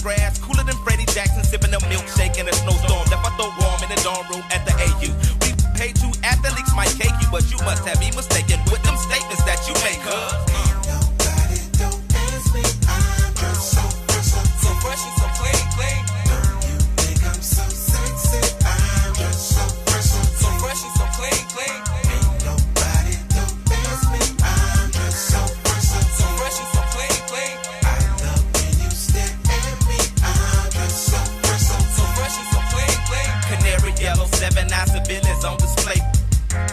grass, cooler than Freddie Jackson, sipping a milkshake in a snowstorm. Left I throw warm in the dorm room at the AU. We paid two athletes might cake you, but you must have me mistaken with them statements that you make, Nobody don't ask me. I'm just so fresh and so clean, clean. Don't you think I'm so sexy? I'm just so fresh and so clean, clean. Ain't nobody don't ask me. I'm just so fresh and so clean, clean. I love when you stare at me. I'm just so fresh and so clean, clean. Canary yellow, 7 9 civilians on display.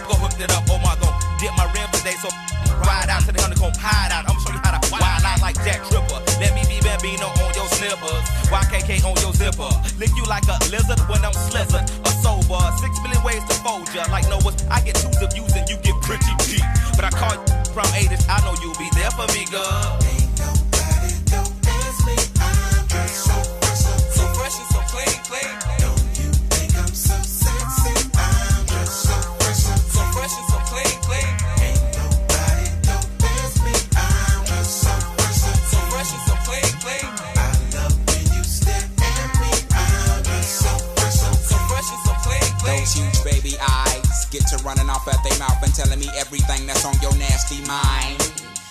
Go hooked it up, oh my god. Dip my rim today, so ride out to the honeycomb, hide out. I'ma show you how to wild out like Jack Tripper. Let me be Bambino on your slippers, YKK on your zipper. Lick you like a lizard when I'm slizzard or sober. 6 million ways to fold ya. Like Noah's, I get 2s of views and you get pretty deep. But I call you from 80s, I know you'll be there for me, girl. Ain't nobody don't ask me. I'm just so fresh and so clean, clean. Don't you think I'm so sexy? I'm just so fresh and so clean, clean. Ain't nobody don't ask me. I'm just so fresh and so clean, clean. I love when you stare at me. I'm just so fresh and so clean, clean. Those huge baby eyes get to running off at their mouth and telling me everything that's on your nasty mind.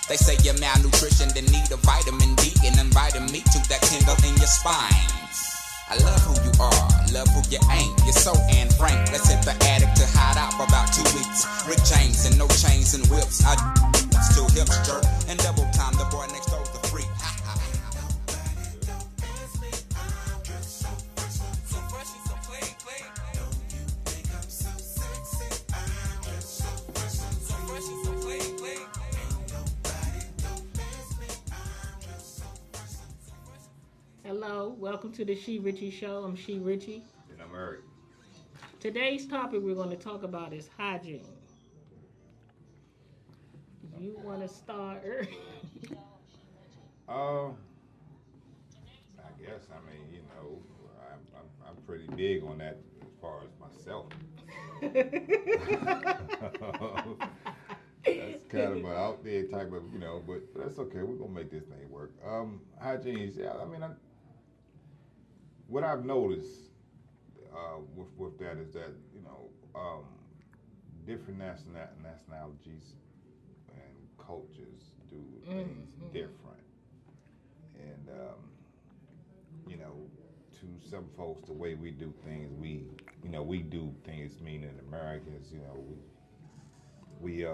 They say you're malnutrition, then need a vitamin D and inviting me to that tingle in your spine. I love who you are, love who you ain't. You're so Anne Frank. Let's hit the attic to hide out for about 2 weeks. Rick James and no chains and whips. I still hipster and double time. The boy next door's the freak. Nobody don't ask me. I'm just so fresh and so clean, clean. Don't you think I'm so sexy? I'm just so fresh and so clean, clean. Ain't nobody don't ask me. I'm just so fresh and so fresh. Hello, welcome to the SHERICHIE Show. I'm SHERICHIE. And I'm Eric. Today's topic we're going to talk about is hygiene. You want to start, Eric? I guess, I mean, you know, I'm pretty big on that as far as myself. That's kind of an out there type of, you know, but that's okay. We're going to make this thing work. Hygiene, yeah, I mean, what I've noticed with that is that, you know, different nationalities and cultures do things different. And, you know, to some folks, the way we do things, we do things, meaning Americans, you know, we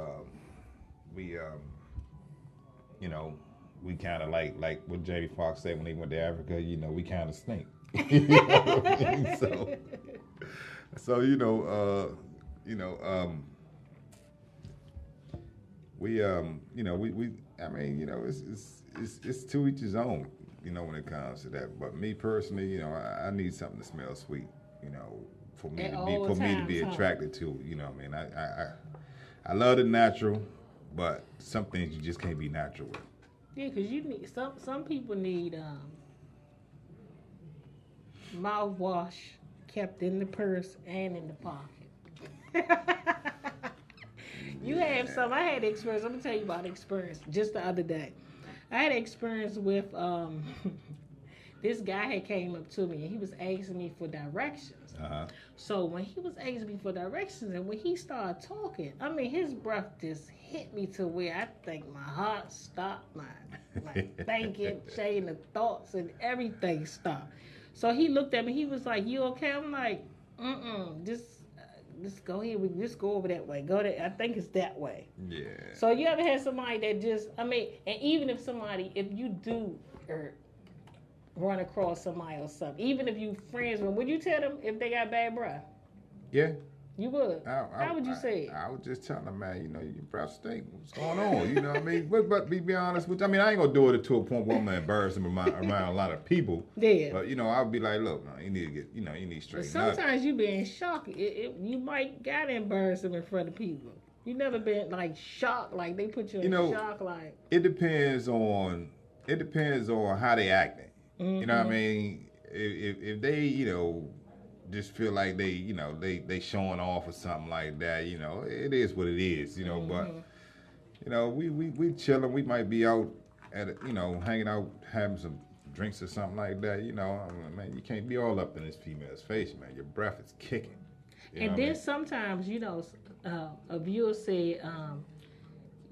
you know, we kind of like what Jamie Foxx said when he went to Africa, you know, we kind of stink. You know what I mean? So we you know, I mean, you know, it's to each his own, you know, when it comes to that. But me personally, you know, I need something to smell sweet, you know, for me to be attracted to, you know what I mean? I love the natural, but some things you just can't be natural with. Yeah, because you need some people need mouthwash kept in the purse and in the pocket. You have some. I had experience. I'm gonna tell you about experience just the other day. I had experience with this guy had came up to me and he was asking me for directions. Uh-huh. So when he was asking me for directions and when he started talking, I mean his breath just hit me to where I think my heart stopped, my thinking, chain of thoughts and everything stopped. So he looked at me. He was like, "You okay?" I'm like, Just go ahead. We just go over that way. Go there. I think it's that way. Yeah. So you ever had somebody that just, I mean, and even if you do run across somebody or something, even if you friends with them, would you tell them if they got bad breath? Yeah. You would? How would you say it? I would just tell them, man, you know, your breath stink. What's going on? You know what I mean? But be honest with you. I mean, I ain't going to do it to a point where I'm going to embarrass them around a lot of people. Yeah. But, you know, I'll be like, look, no, you need to get, you know, you need to straighten up. Sometimes you be in shock. You might got to embarrass them in front of people. You never been, like, shocked, like they put you in shock, like. It depends on how they acting. Mm-hmm. You know what I mean? If they, you know, just feel like they, you know, they showing off or something like that, you know, it is what it is, you know, but, you know, we chilling, we might be out at, you know, hanging out, having some drinks or something like that, you know, I mean, man, you can't be all up in this female's face, man. Your breath is kicking. You know And what I then mean? sometimes, a viewer said,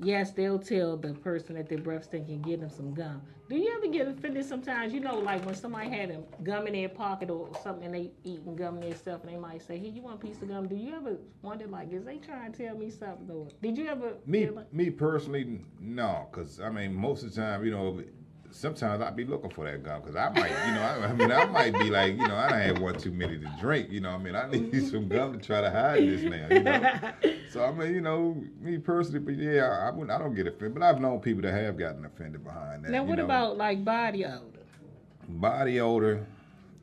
yes, they'll tell the person that their breath stink and give them some gum. Do you ever get offended sometimes? Like when somebody had a gum in their pocket or something and they eating gum in their stuff and they might say, hey, you want a piece of gum? Do you ever wonder, like, is they trying to tell me something? Or did you ever feel like... Me personally, no, because, I mean, most of the time, you know, sometimes I be looking for that gum because I might, you know, I might be like, you know, I done had one too many to drink, you know, I mean, I need some gum to try to hide this now, you know. So, I mean, you know, me personally, but yeah, I don't get offended, but I've known people that have gotten offended behind that. Now, what about, like, body odor? Body odor,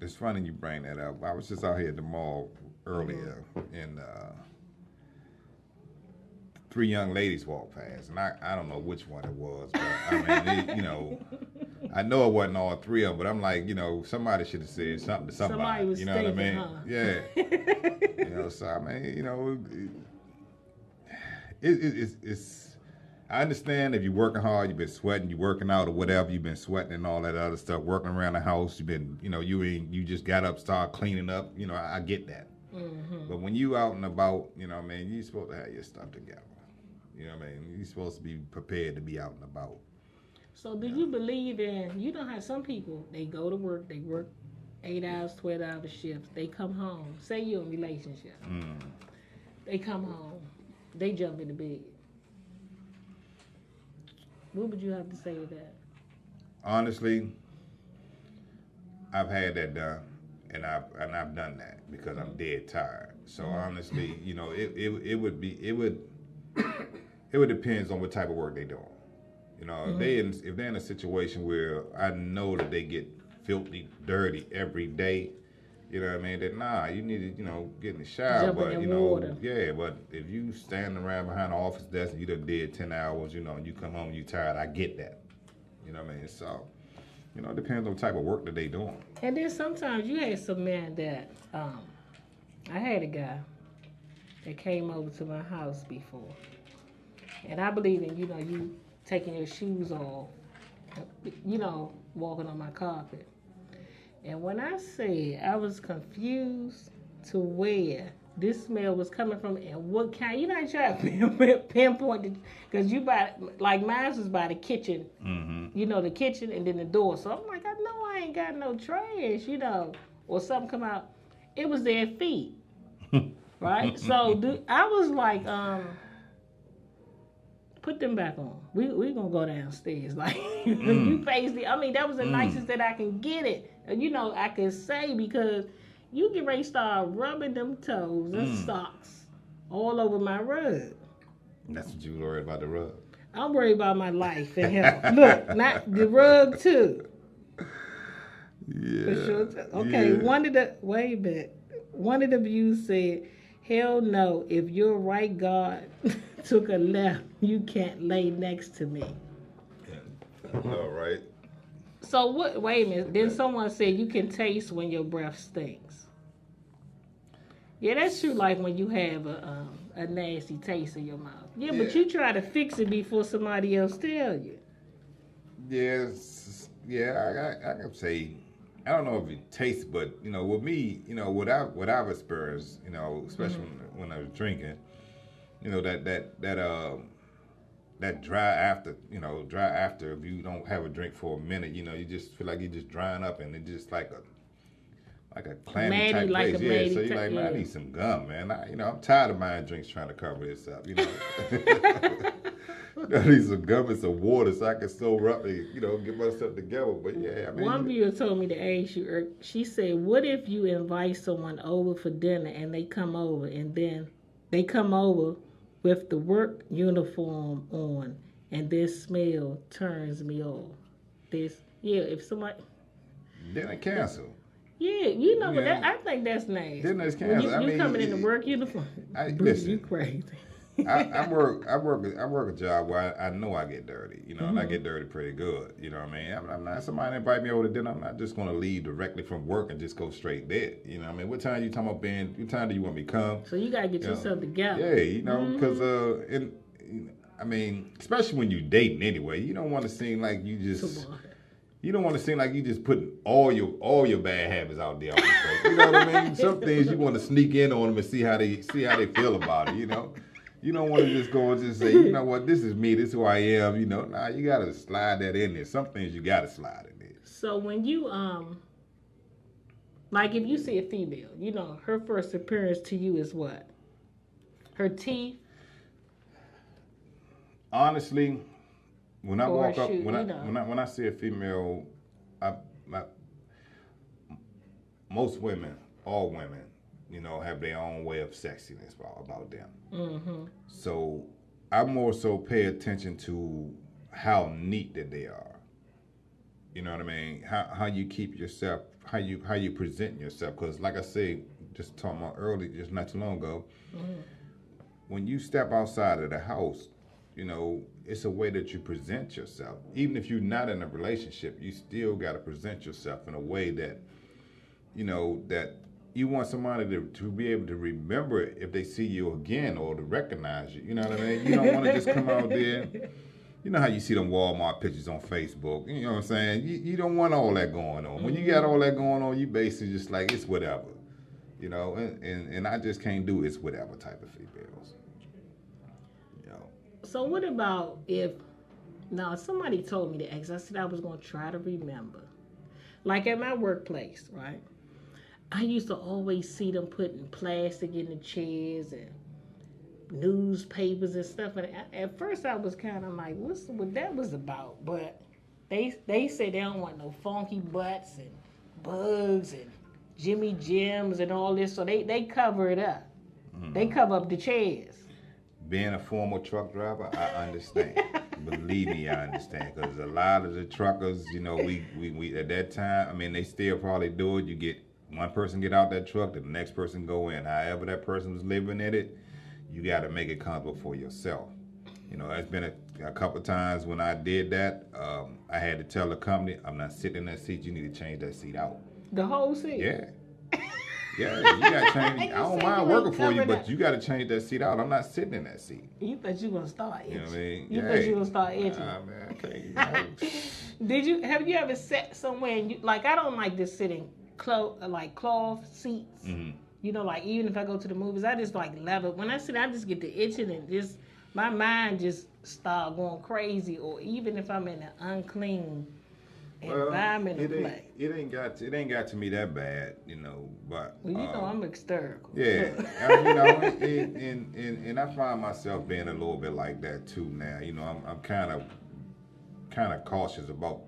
it's funny you bring that up. I was just out here at the mall earlier, and 3 young ladies walked past, and I don't know which one it was, but I mean, you know, I know it wasn't all 3 of them, but I'm like, you know, somebody should have said something to somebody. Was you know what I mean? Huh? Yeah. You know, so I mean, you know, it's. I understand if you're working hard, you've been sweating, you're working out or whatever, you've been sweating and all that other stuff, working around the house, you've been, you know, you just got up, start cleaning up. You know, I get that. Mm-hmm. But when you out and about, you know what I mean, you're supposed to have your stuff together. You know what I mean? You're supposed to be prepared to be out and about. So do you believe in, you know how some people, they go to work, they work 8 hours, 12-hour shifts, they come home, say you're in a relationship, they come home, they jump into bed. What would you have to say to that? Honestly, I've had that done, and I've done that because I'm dead tired. So honestly, you know, it would depends on what type of work they doing. You know, if they're in a situation where I know that they get filthy, dirty every day, you know what I mean? That you need to, you know, get in the shower. Jumping but in you know, water. yeah. But if you standing around behind the office desk and you done did 10 hours, you know, and you come home and you tired, I get that. You know what I mean? So, you know, it depends on the type of work that they doing. And then sometimes you had some men that, I had a guy that came over to my house before. And I believe in, you know, you taking your shoes off, you know, walking on my carpet. And when I said I was confused to where this smell was coming from and what kind, you know, I try to pinpoint it, because you like mine was by the kitchen, you know, the kitchen and then the door. So I'm like, I know I ain't got no trash, you know, or something come out. It was their feet, right? So I was like, put them back on. We gonna go downstairs. Like, you face the, I mean, that was the nicest that I can get it. You know, I can say, because you get ready to start rubbing them toes and socks all over my rug. That's what you were worried about, the rug. I'm worried about my life and health. Look, not the rug too. Yeah. For sure. Okay, Yeah. Wait a minute. One of the views said, hell no, if your right guard took a left, you can't lay next to me. All right. So what? Wait a minute. Then someone said you can taste when your breath stinks. Yeah, that's true. Like when you have a nasty taste in your mouth. Yeah, but you try to fix it before somebody else tell you. Yes. Yeah, I can say, I don't know if it tastes, but you know, with me, you know, what I've experienced, you know, especially when I was drinking, you know, that dry after if you don't have a drink for a minute, you know, you just feel like you're just drying up, and it's just like a clammy type place. Yeah, so you're like, man, I need some gum, man. I'm tired of buying drinks trying to cover this up, you know. I need some gum and some water so I can sober up and, you know, get myself together. But yeah, I mean, one viewer told me to ask you, she said, what if you invite someone over for dinner and they come over and then they come over with the work uniform on and this smell turns me off? If somebody... Then I cancel. Yeah, you know, but I think that's nice. Then it's cancel. When you coming in the work uniform. Listen, you crazy. I work a job where I know I get dirty, you know, and I get dirty pretty good, you know what I mean? I'm not, somebody invite me over to dinner, I'm not just going to leave directly from work and just go straight there, you know what I mean? What time you talking about what time do you want me to come? So you got to get yourself together. Yeah, you know, because, I mean, especially when you dating anyway, you don't want to seem like you just, You don't want to seem like you just putting all your bad habits out there on your face. You know what I mean? Some things you want to sneak in on them and see how they feel about it. You know, you don't want to just go and just say, you know what, this is me, this is who I am. You know, nah, you gotta slide that in there. Some things you gotta slide in there. So when you like if you see a female, you know, her first appearance to you is what? Her teeth. Honestly, when I walk up, shoot, when I see a female, most women, all women, you know, have their own way of sexiness about them. Mm-hmm. So I more so pay attention to how neat that they are. You know what I mean? How you keep yourself, how you present yourself. Because like I said, just talking about earlier, just not too long ago, when you step outside of the house, you know, it's a way that you present yourself. Even if you're not in a relationship, you still got to present yourself in a way that, you know, that you want somebody to be able to remember it if they see you again or to recognize you. You know what I mean? You don't want to just come out there. You know how you see them Walmart pictures on Facebook. You know what I'm saying? You don't want all that going on. When you got all that going on, you basically just like, it's whatever. You know, and I just can't do it's whatever type of females. So what about if, now somebody told me to ask, I said I was going to try to remember. Like at my workplace, right? I used to always see them putting plastic in the chairs and newspapers and stuff. And at first I was kind of like, what's what that was about? But they say they don't want no funky butts and bugs and Jimmy Jims and all this. So they cover it up. Mm-hmm. They cover up the chairs. Being a former truck driver, I understand. Believe me, I understand. Because a lot of the truckers, you know, we at that time, I mean, they still probably do it. You get one person get out that truck, the next person go in. However that person was living in it, you got to make it comfortable for yourself. You know, it's been a couple times when I did that. I had to tell the company, I'm not sitting in that seat. You need to change that seat out. The whole seat? Yeah. Yeah, you got to change. I don't mind working for you, but you got to change that seat out. I'm not sitting in that seat. You thought you were going to start itching. You know what I mean? You thought you were going to start itching. Nah, man, okay. Have you ever sat somewhere and like, I don't like to sit in cloth seats. Mm-hmm. You know, like even if I go to the movies, I just like leather. When I sit, I just get the itching and just, my mind just start going crazy. Or even if I'm in an unclean environment of play. It ain't got to me that bad, you know. But well, you know, I'm hysterical. Yeah, you know, and I find myself being a little bit like that too now. You know, I'm kind of cautious about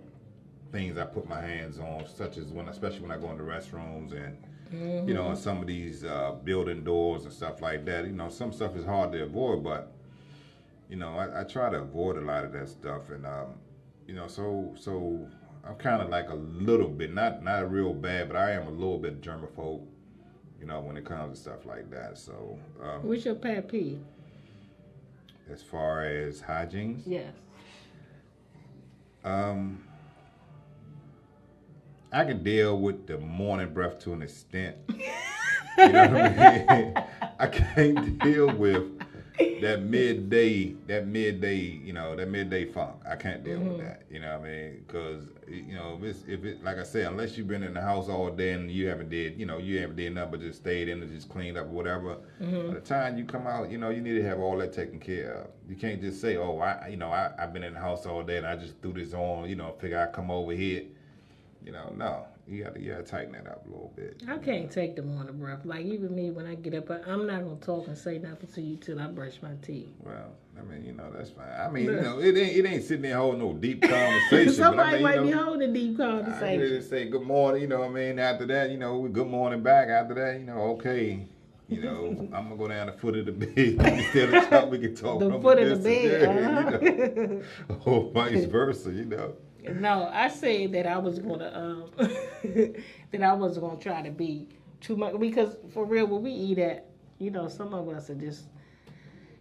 things I put my hands on, such as especially when I go into restrooms and you know, some of these building doors and stuff like that. You know, some stuff is hard to avoid, but you know, I try to avoid a lot of that stuff, and you know, so. I'm kind of like a little bit, not real bad, but I am a little bit germaphobe, you know, when it comes to stuff like that. So, what's your pet peeve? As far as hygiene? Yes. I can deal with the morning breath to an extent. You know what I mean? I can't deal with that midday, you know, that midday funk. I can't deal with that. You know what I mean? Because you know, if it like I said, unless you've been in the house all day and you haven't did nothing but just stayed in and just cleaned up or whatever. By the time you come out, you know, you need to have all that taken care of. You can't just say, oh, I've been in the house all day and I just threw this on, you know, figure I come over here. You know, no. You gotta tighten that up a little bit. I can't take the morning breath. Like even me, when I get up, I'm not gonna talk and say nothing to you till I brush my teeth. Well, I mean, you know, that's fine. I mean, you know, it ain't sitting there holding no deep conversation. Somebody but I mean, might be holding a deep conversation. I just say good morning. You know what I mean? After that, you know, good morning back. After that, you know, okay. You know, I'm gonna go down the foot of the bed instead of time we can talk. The foot of the bed, you know, or vice versa. You know. No, I said that I was gonna try to be too much, because for real, when we eat at, you know, some of us are just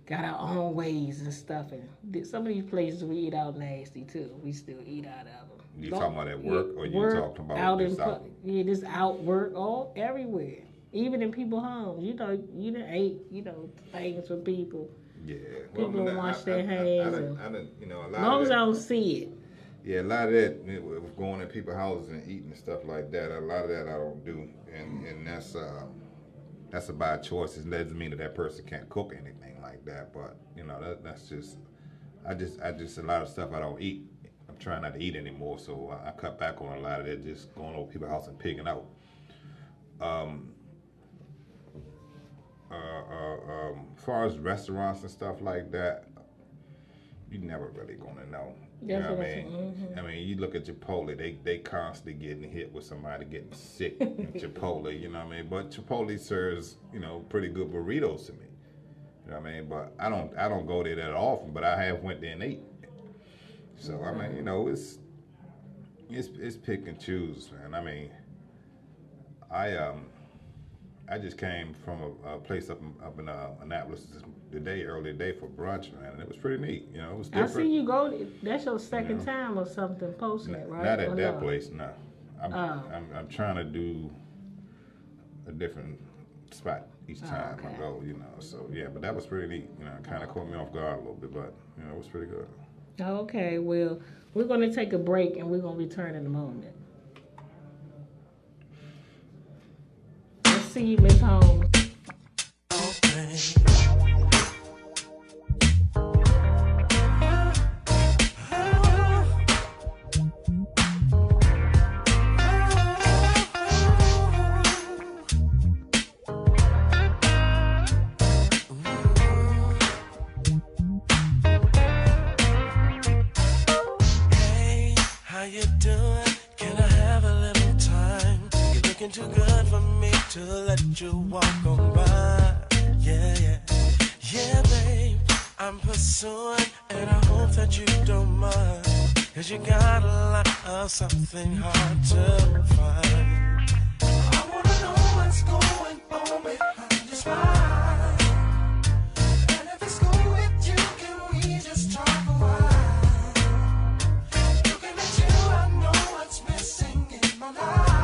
got our own ways and stuff, and some of these places we eat out nasty too. We still eat out of them. You talking about at work, or you talking about out just out? Yeah, just out work all everywhere, even in people's homes. You know, you done ate, you know, things for people. Yeah, people wash their hands. I done, you know, a lot. As long as I don't see it. Yeah, a lot of that with going in people's houses and eating and stuff like that. A lot of that I don't do, and that's a by choice. It doesn't mean that person can't cook anything like that, but you know that's just I just a lot of stuff I don't eat. I'm trying not to eat anymore, so I cut back on a lot of that. Just going over people's house and picking out. As far as restaurants and stuff like that, you never really gonna know. You know what I mean? Mm-hmm. I mean, you look at Chipotle, they constantly getting hit with somebody getting sick in Chipotle, you know what I mean? But Chipotle serves, you know, pretty good burritos to me. You know what I mean? But I don't go there that often, but I have went there and ate. So I mean, you know, it's pick and choose, man. I mean, I just came from a place up in Annapolis earlier today for brunch, man, and it was pretty neat. You know, it was different. I see you go. That's your second time or something posting it, right? Not at or that no? place, no. I'm trying to do a different spot each time I go. You know, so yeah, but that was pretty neat. You know, it kind of caught me off guard a little bit, but you know, it was pretty good. Okay, well, we're going to take a break and we're going to return in a moment. Let's see you, Miss Holmes. Too good for me to let you walk on by. Yeah, babe, I'm pursuing, and I hope that you don't mind, 'cause you got a lot of something hard to find. I wanna know what's going on behind your smile, and if it's cool with you, can we just talk a while? Looking at you, I know what's missing in my life.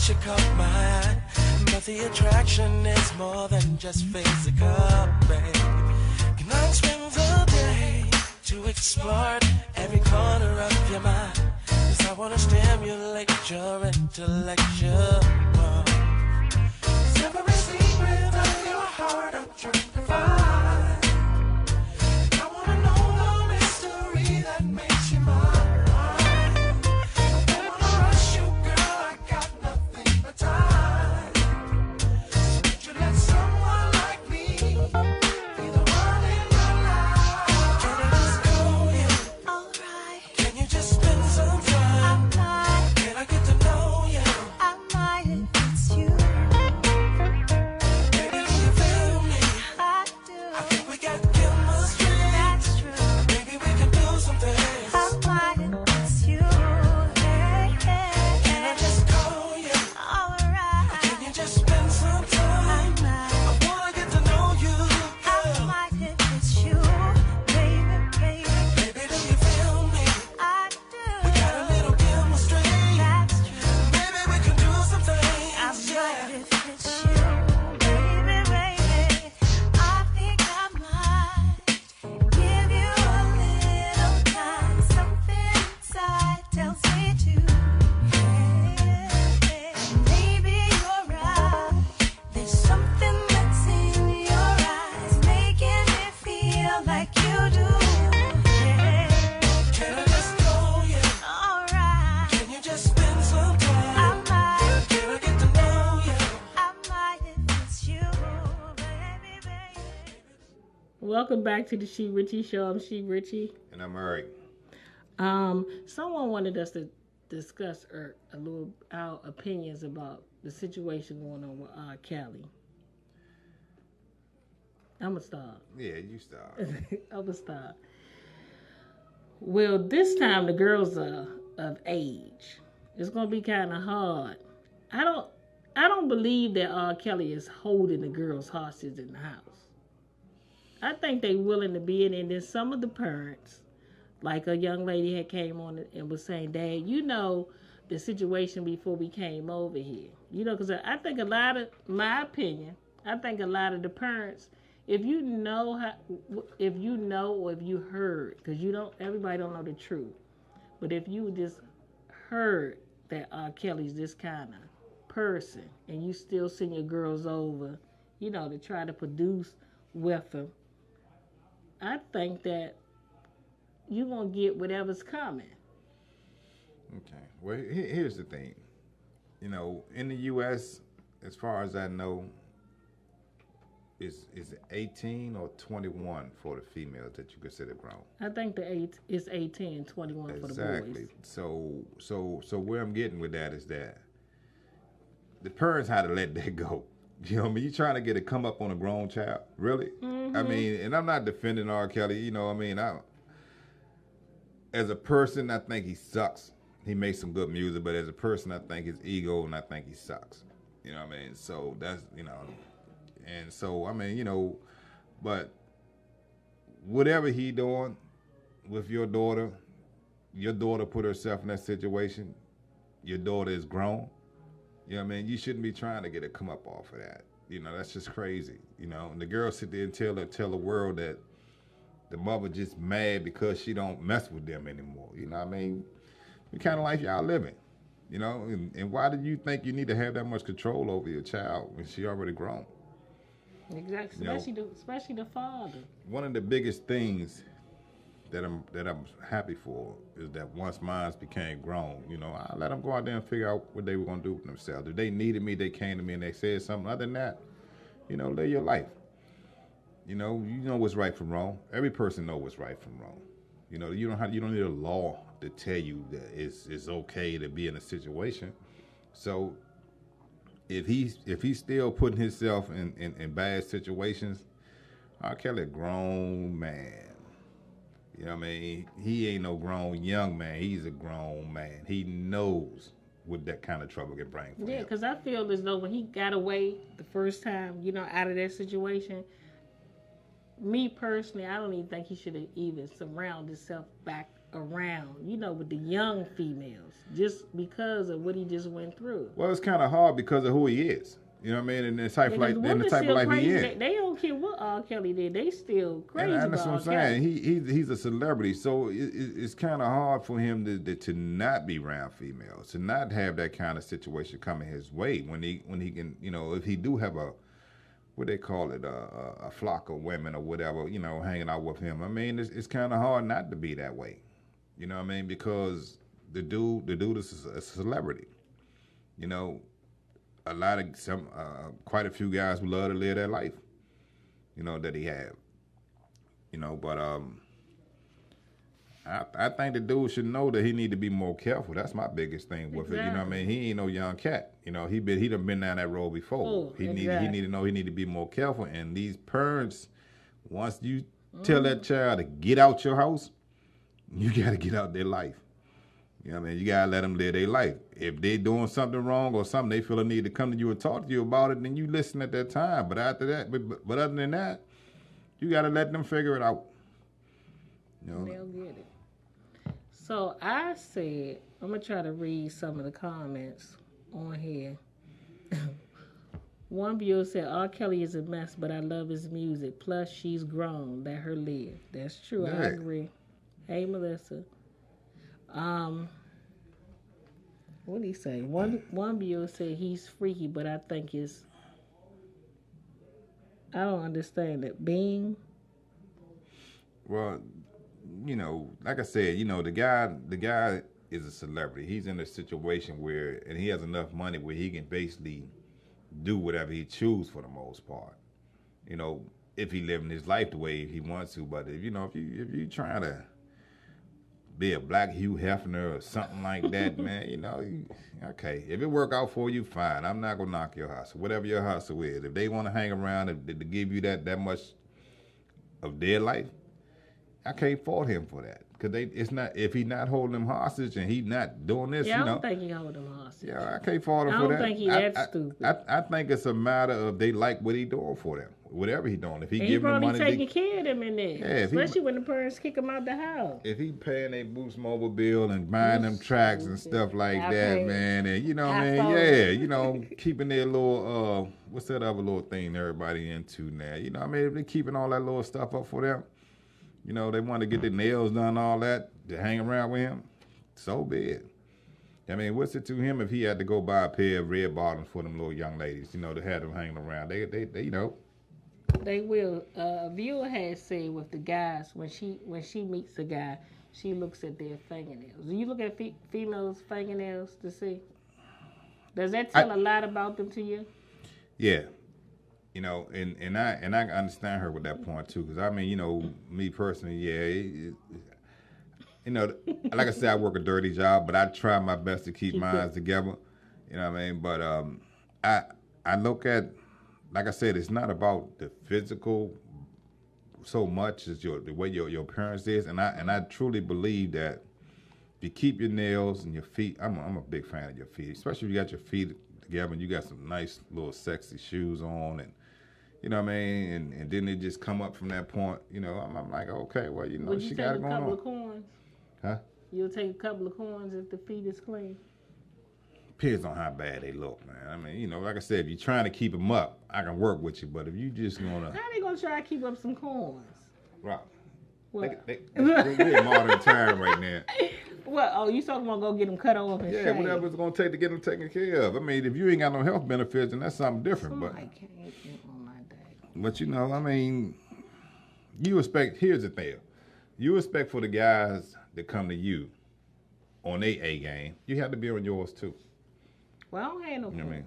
You caught my eye, but the attraction is more than just physical, babe. Can I spend the day to explore every corner of your mind? 'Cause I wanna stimulate your intellectual. Every secret of your heart I'm trying to find. I wanna know the mystery that makes you mine. Welcome back to the SHERICHIE Show. I'm SHERICHIE. And I'm Eric. Someone wanted us to discuss a little our opinions about the situation going on with Kelly. I'ma stop. Yeah, you start. I'ma stop. Well, this time the girls are of age. It's gonna be kind of hard. I don't believe that R. Kelly is holding the girls hostage in the house. I think they willing to be in it. And then some of the parents, like a young lady had came on and was saying, Dad, you know the situation before we came over here. You know, because I think a lot of, my opinion, I think a lot of the parents, if you know or if you heard, because everybody don't know the truth, but if you just heard that R. Kelly's this kind of person, and you still send your girls over, you know, to try to produce with him, I think that you're going to get whatever's coming. Okay. Well, here's the thing. You know, in the U.S., as far as I know, is 18 or 21 for the females that you consider grown? I think it's 18 and 21 for the boys. Exactly. So where I'm getting with that is that the parents had to let that go. You know what I mean? You trying to get a come up on a grown child, really? Mm-hmm. I mean, and I'm not defending R. Kelly. You know, I mean, as a person, I think he sucks. He makes some good music, but as a person, I think his ego and I think he sucks. You know what I mean? So that's, you know, and so, I mean, you know, but whatever he doing with your daughter put herself in that situation. Your daughter is grown. You know what I mean? You shouldn't be trying to get a come up off of that. You know, that's just crazy. You know, and the girl sit there and tell the world that the mother just mad because she don't mess with them anymore. You know what I mean? What kind of life y'all living? You know, and why do you think you need to have that much control over your child when she already grown? Exactly, especially the father. One of the biggest things that I'm happy for is that once mine became grown, you know, I let them go out there and figure out what they were gonna do with themselves. If they needed me, they came to me and they said something. Other than that, you know, live your life. You know what's right from wrong. Every person knows what's right from wrong. You know, you don't need a law to tell you that it's okay to be in a situation. So if he's still putting himself in bad situations, R. Kelly a grown man. You know what I mean? He ain't no grown young man. He's a grown man. He knows what that kind of trouble can bring for him. Yeah, because I feel as though when he got away the first time, you know, out of that situation, me personally, I don't even think he should have even surrounded himself back around, you know, with the young females, just because of what he just went through. Well, it's kind of hard because of who he is. You know what I mean? And the type of life he is. They don't care what R. Kelly did. They still crazy about R. Kelly. That's what I'm saying. He's a celebrity, so it's kind of hard for him to not be around females, to not have that kind of situation coming his way when he can, you know, if he do have what they call it, a flock of women or whatever, you know, hanging out with him. I mean, it's kind of hard not to be that way. You know what I mean? Because the dude is a celebrity. You know, quite a few guys would love to live that life, you know, that he had. You know, but I think the dude should know that he need to be more careful. That's my biggest thing with it. You know what I mean? He ain't no young cat. You know, he done been down that road before. He need to know he need to be more careful. And these parents, once you tell that child to get out your house, you got to get out their life. You know what I mean? You got to let them live their life. If they doing something wrong or something, they feel a need to come to you and talk to you about it, then you listen at that time. But after that, but other than that, you got to let them figure it out. You know? They'll get it. So I said, I'm going to try to read some of the comments on here. One viewer said, R. Kelly is a mess, but I love his music. Plus, she's grown. Let her live. That's true. Yeah. I agree. Hey, Melissa. What did he say? One viewer said he's freaky, but I think I don't understand it. Being? Well, you know, like I said, you know, the guy is a celebrity. He's in a situation where, and he has enough money where he can basically do whatever he chooses for the most part. You know, if he living his life the way he wants to. But if you trying to be a black Hugh Hefner or something like that, man. Okay. If it work out for you, fine. I'm not gonna knock your hustle. Whatever your hustle is. If they want to hang around to give you that much of their life, I can't fault him for that. Cause it's not, if he's not holding them hostage and he's not doing this, I don't think he holding them hostage. Yeah, I can't fault him I for don't that. think he that stupid. I think it's a matter of they like what he doing for them. Whatever he doing. If he and giving them probably money, taking care of them in there. Yeah, especially when the parents kick him out the house. If he paying their Boost Mobile bill and buying them tracks and stuff like that, man, and keeping their little what's that other little thing everybody into now? If they keeping all that little stuff up for them, they want to get their nails done, all that, to hang around with him, so be it. What's it to him if he had to go buy a pair of red bottoms for them little young ladies, to have them hanging around? They will. A viewer has said with the guys, when she meets a guy, she looks at their fingernails. Do you look at females' fingernails to see? Does that tell a lot about them to you? Yeah. And I understand her with that point too, because me personally, like I said, I work a dirty job, but I try my best to keep mine together. But I look at, like I said, it's not about the physical so much as the way your appearance is, and I truly believe that if you keep your nails and your feet, I'm a big fan of your feet, especially if you got your feet together and you got some nice little sexy shoes on, and and then they just come up from that point. I'm like, okay, well, she got it going on. Would you take a couple of coins? Huh? You'll take a couple of coins if the feet is clean. Depends on how bad they look, man. Like I said, if you're trying to keep them up, I can work with you. But if you just gonna, how they gonna try to keep up some coins? Right. What? We're in modern time right now. What? Oh, you talking about go get them cut off and shaved? Whatever it's gonna take to get them taken care of. If you ain't got no health benefits, then that's something different. Somebody can't get on my day. But you expect. Here's the thing: you expect for the guys that come to you on their A game, you have to be on yours too. Well, I don't have no coins.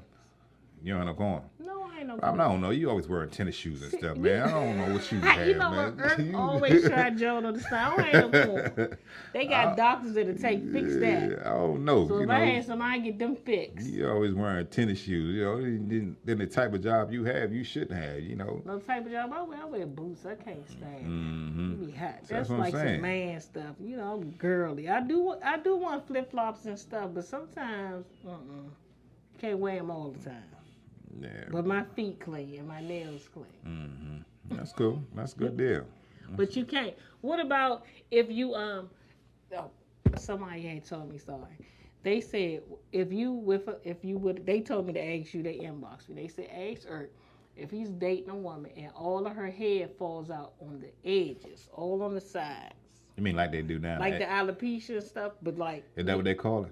You don't have no coin? No, I ain't no I don't know. You always wearing tennis shoes and stuff, man. I don't know what shoes you have, man. Earth always try Joe to understand. I don't have no coin. They got doctors that'll fix that. I don't know. So if I had somebody get them fixed. You always wearing tennis shoes. Then the type of job you have, you shouldn't have, No type of job I wear boots. I can't stand Mm-hmm. it. It be hot. That's like what I'm saying. Some man stuff. I'm girly. I do want flip flops and stuff, but sometimes can't wear them all the time. Yeah. But my feet clean and my nails clean. Mm-hmm. That's cool. That's a good deal. But you can't. What about if you somebody had told me, sorry. They said if you would, they told me to ask you, they inboxed me. They said ask Earth if he's dating a woman and all of her hair falls out on the edges, all on the sides. You mean like they do now? Like the alopecia stuff, but like... Is that what they call it?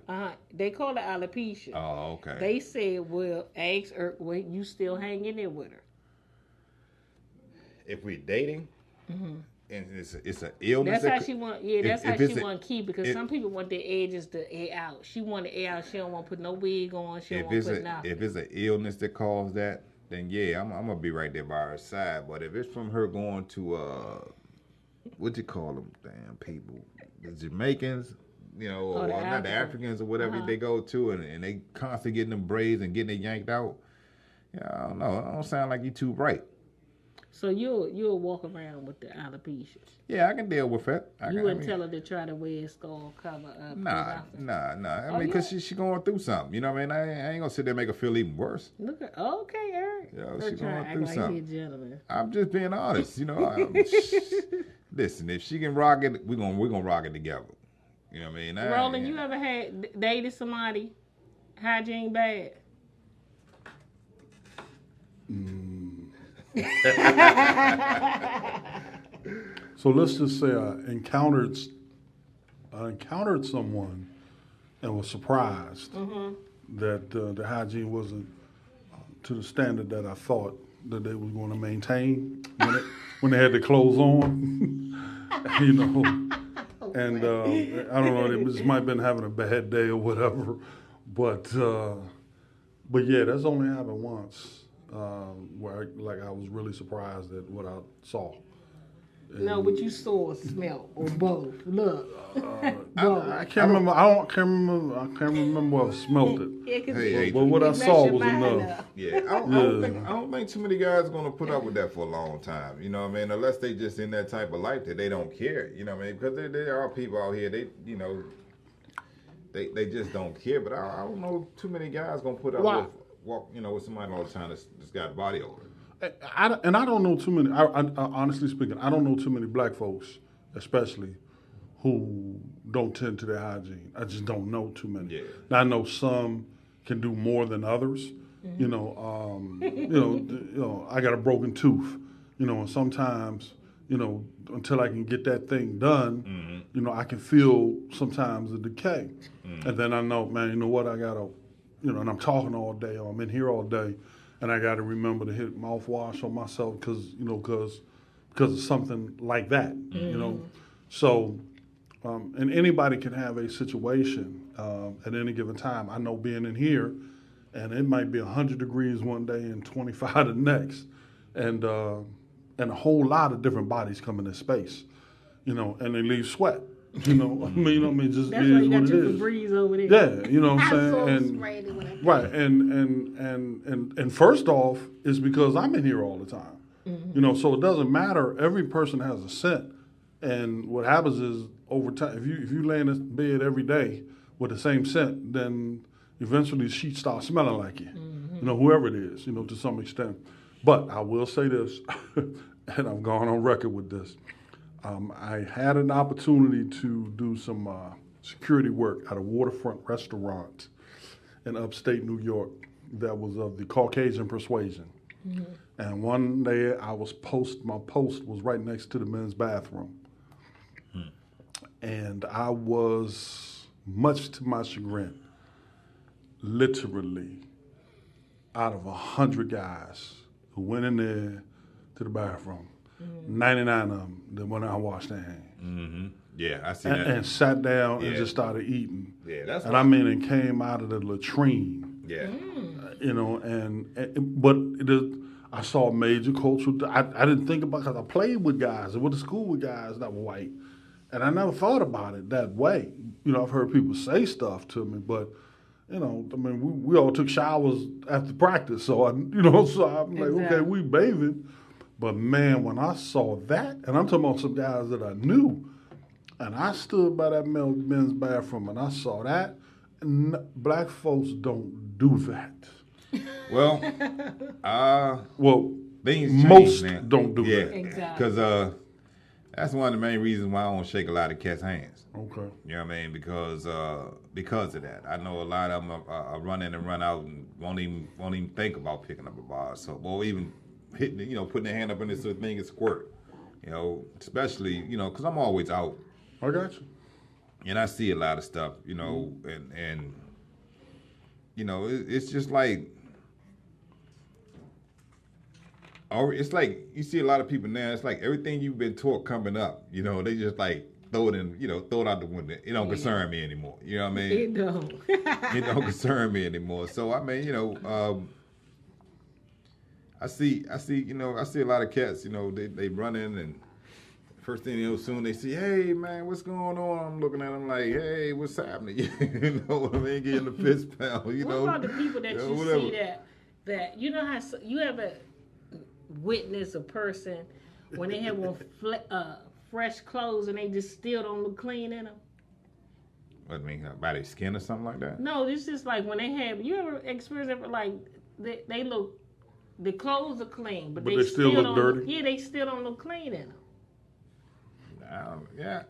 They call it alopecia. Oh, okay. They said, well, ask her, well, you still hang in there with her. If we're dating, and it's an illness... That's how she want, that's how she want to keep, because some people want their edges to air out. She want to air out. She don't want to put no wig on. She don't want to put nothing. If it's an illness that caused that, then yeah, I'm going to be right there by her side. But if it's from her going to... what you call them damn people? The Jamaicans, or not the Africans or whatever they go to, and they constantly getting them braids and getting it yanked out. Yeah, I don't know. It don't sound like you too bright. So you'll walk around with the alopecia? Yeah, I can deal with that. You wouldn't tell her to try to wear a skull cover up? Nah. I mean, because she going through something. You know what I mean? I ain't going to sit there and make her feel even worse. Look at, okay, Eric. She going through something. Like gentleman. I'm just being honest. Listen, if she can rock it, we're gonna rock it together. You know what I mean? Roland, you ever dated somebody hygiene bad? So let's just say I encountered someone and was surprised that the hygiene wasn't to the standard that I thought that they were going to maintain when they had their clothes on. And I don't know, they just might have been having a bad day or whatever, but yeah, that's only happened once, where I was really surprised at what I saw. No, but you saw or smelled or both. Look. I can't remember. I can't remember if I smelt it. Yeah, 'cause Hey, But what I mess saw your was mind enough. up. Yeah, I don't think too many guys are gonna put up with that for a long time. You know what I mean? Unless they just in that type of life that they don't care. You know what I mean? Because there are people out here, they just don't care. But I don't know too many guys gonna put up with somebody all the time that's got a body odor. I don't know too many. I honestly speaking, I don't know too many black folks, especially, who don't tend to their hygiene. I just don't know too many. Yeah. Now, I know some can do more than others. You know, I got a broken tooth. You know, and sometimes, until I can get that thing done, I can feel sometimes the decay, and then I know, man, you know what, I gotta, and I'm talking all day, or I'm in here all day. And I got to remember to hit mouthwash on myself because of something like that, So, and anybody can have a situation at any given time. I know being in here, and it might be 100 degrees one day and 25 the next, and a whole lot of different bodies come in this space, and they leave sweat. I mean, just That's is why you got what your it is. Febreze over there. Yeah, you know what I I'm saw saying? sprayed it when I Right, and first off, is because I'm in here all the time. So it doesn't matter. Every person has a scent, and what happens is over time, if you lay in this bed every day with the same scent, then eventually the sheets start smelling like you. Whoever it is, to some extent. But I will say this, and I've gone on record with this. I had an opportunity to do some security work at a waterfront restaurant in upstate New York that was of the Caucasian persuasion. And one day my post was right next to the men's bathroom. And I was, much to my chagrin, literally out of 100 guys who went in there to the bathroom, 99 of them that went out and washed their hands. Yeah, I see that. And sat down and just started eating. Yeah, that's. And I mean, it came out of the latrine. Yeah. But I saw major cultural. I didn't think about, because I played with guys. I went to school with guys that were white, and I never thought about it that way. I've heard people say stuff to me, but I mean, we all took showers after practice, so I'm like, okay, we bathing. But man, when I saw that, and I'm talking about some guys that I knew, and I stood by that men's bathroom and I saw that, and black folks don't do that. Well, things change, most man. don't do that. Exactly. Because that's one of the main reasons why I don't shake a lot of cats' hands. Okay. You know what I mean? Because of that. I know a lot of them are run in and run out and won't even think about picking up a bar of soap, or even hitting, putting their hand up in this thing and squirt. Especially, because I'm always out. I got you. And I see a lot of stuff, and it's just like, or it's like you see a lot of people now. It's like everything you've been taught coming up, they just like throw it out the window. It don't concern me anymore. You know what I mean? It don't. It don't concern me anymore. So I mean, I see a lot of cats. They run in, and first thing soon they see, hey man, what's going on? I'm looking at them like, hey, what's happening? You know what I mean? Getting the fist pound. What about the people that you whatever. see that how you ever witness a person when they have on fresh clothes and they just still don't look clean in them? What, I mean, by their skin or something like that? No, it's just like when they have. You ever experience it? Like they look, the clothes are clean, but they still look dirty. Yeah, they still don't look clean in them. Yeah.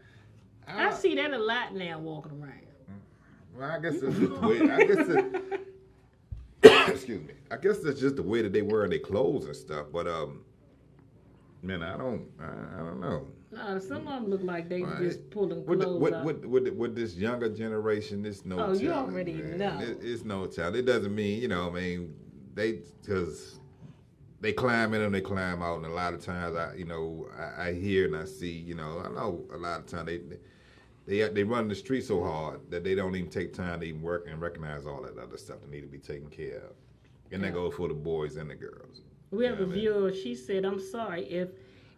I see that a lot now walking around. Well, I guess it's just the way. Excuse me. I guess that's just the way that they wear their clothes and stuff. But man, I don't know. No, some of them look like they just pulling clothes out. With this younger generation, it's no challenge. You already know. It's no challenge. It doesn't mean, because they climb in and they climb out, and a lot of times I hear and I see, I know a lot of times they run the street so hard that they don't even take time to even work and recognize all that other stuff that need to be taken care of. And that goes for the boys and the girls. We have a viewer, she said, I'm sorry,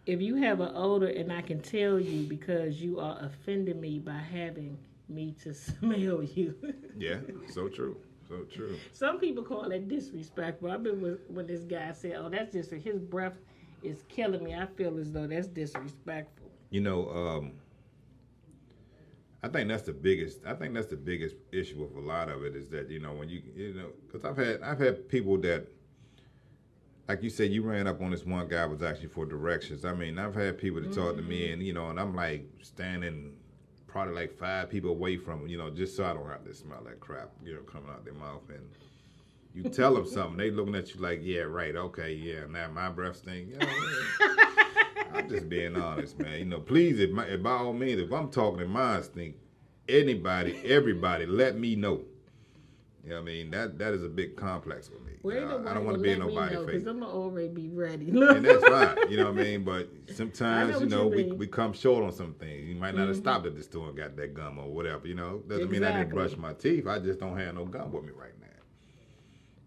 if you have an odor and I can tell you because you are offending me by having me to smell you. Yeah, so true. So true. Some people call that disrespectful. I remember when this guy said, "Oh, that's just his breath is killing me." I feel as though that's disrespectful. You know, I think that's the biggest issue with a lot of it is that, you know, when you know, because I've had people that, like you said, you ran up on this one guy was actually for directions. I mean, I've had people that talk to me and, you know, and I'm like standing probably like 5 people away from them, you know, just so I don't have to smell that crap, you know, coming out their mouth. And you tell them something, they looking at you like, yeah, right, okay, yeah, now my breath stink. You know, I'm just being honest, man. You know, please, if by all means, if I'm talking and mine stink, everybody, let me know. You know what I mean? That is a big complex with me. Well, I don't want to be in nobody's face. Because I'm going to already be ready. And that's fine. You know what I mean? But sometimes, you know, you we come short on some things. You might not have stopped at the store and got that gum or whatever. You know, doesn't mean I didn't brush my teeth. I just don't have no gum with me right now.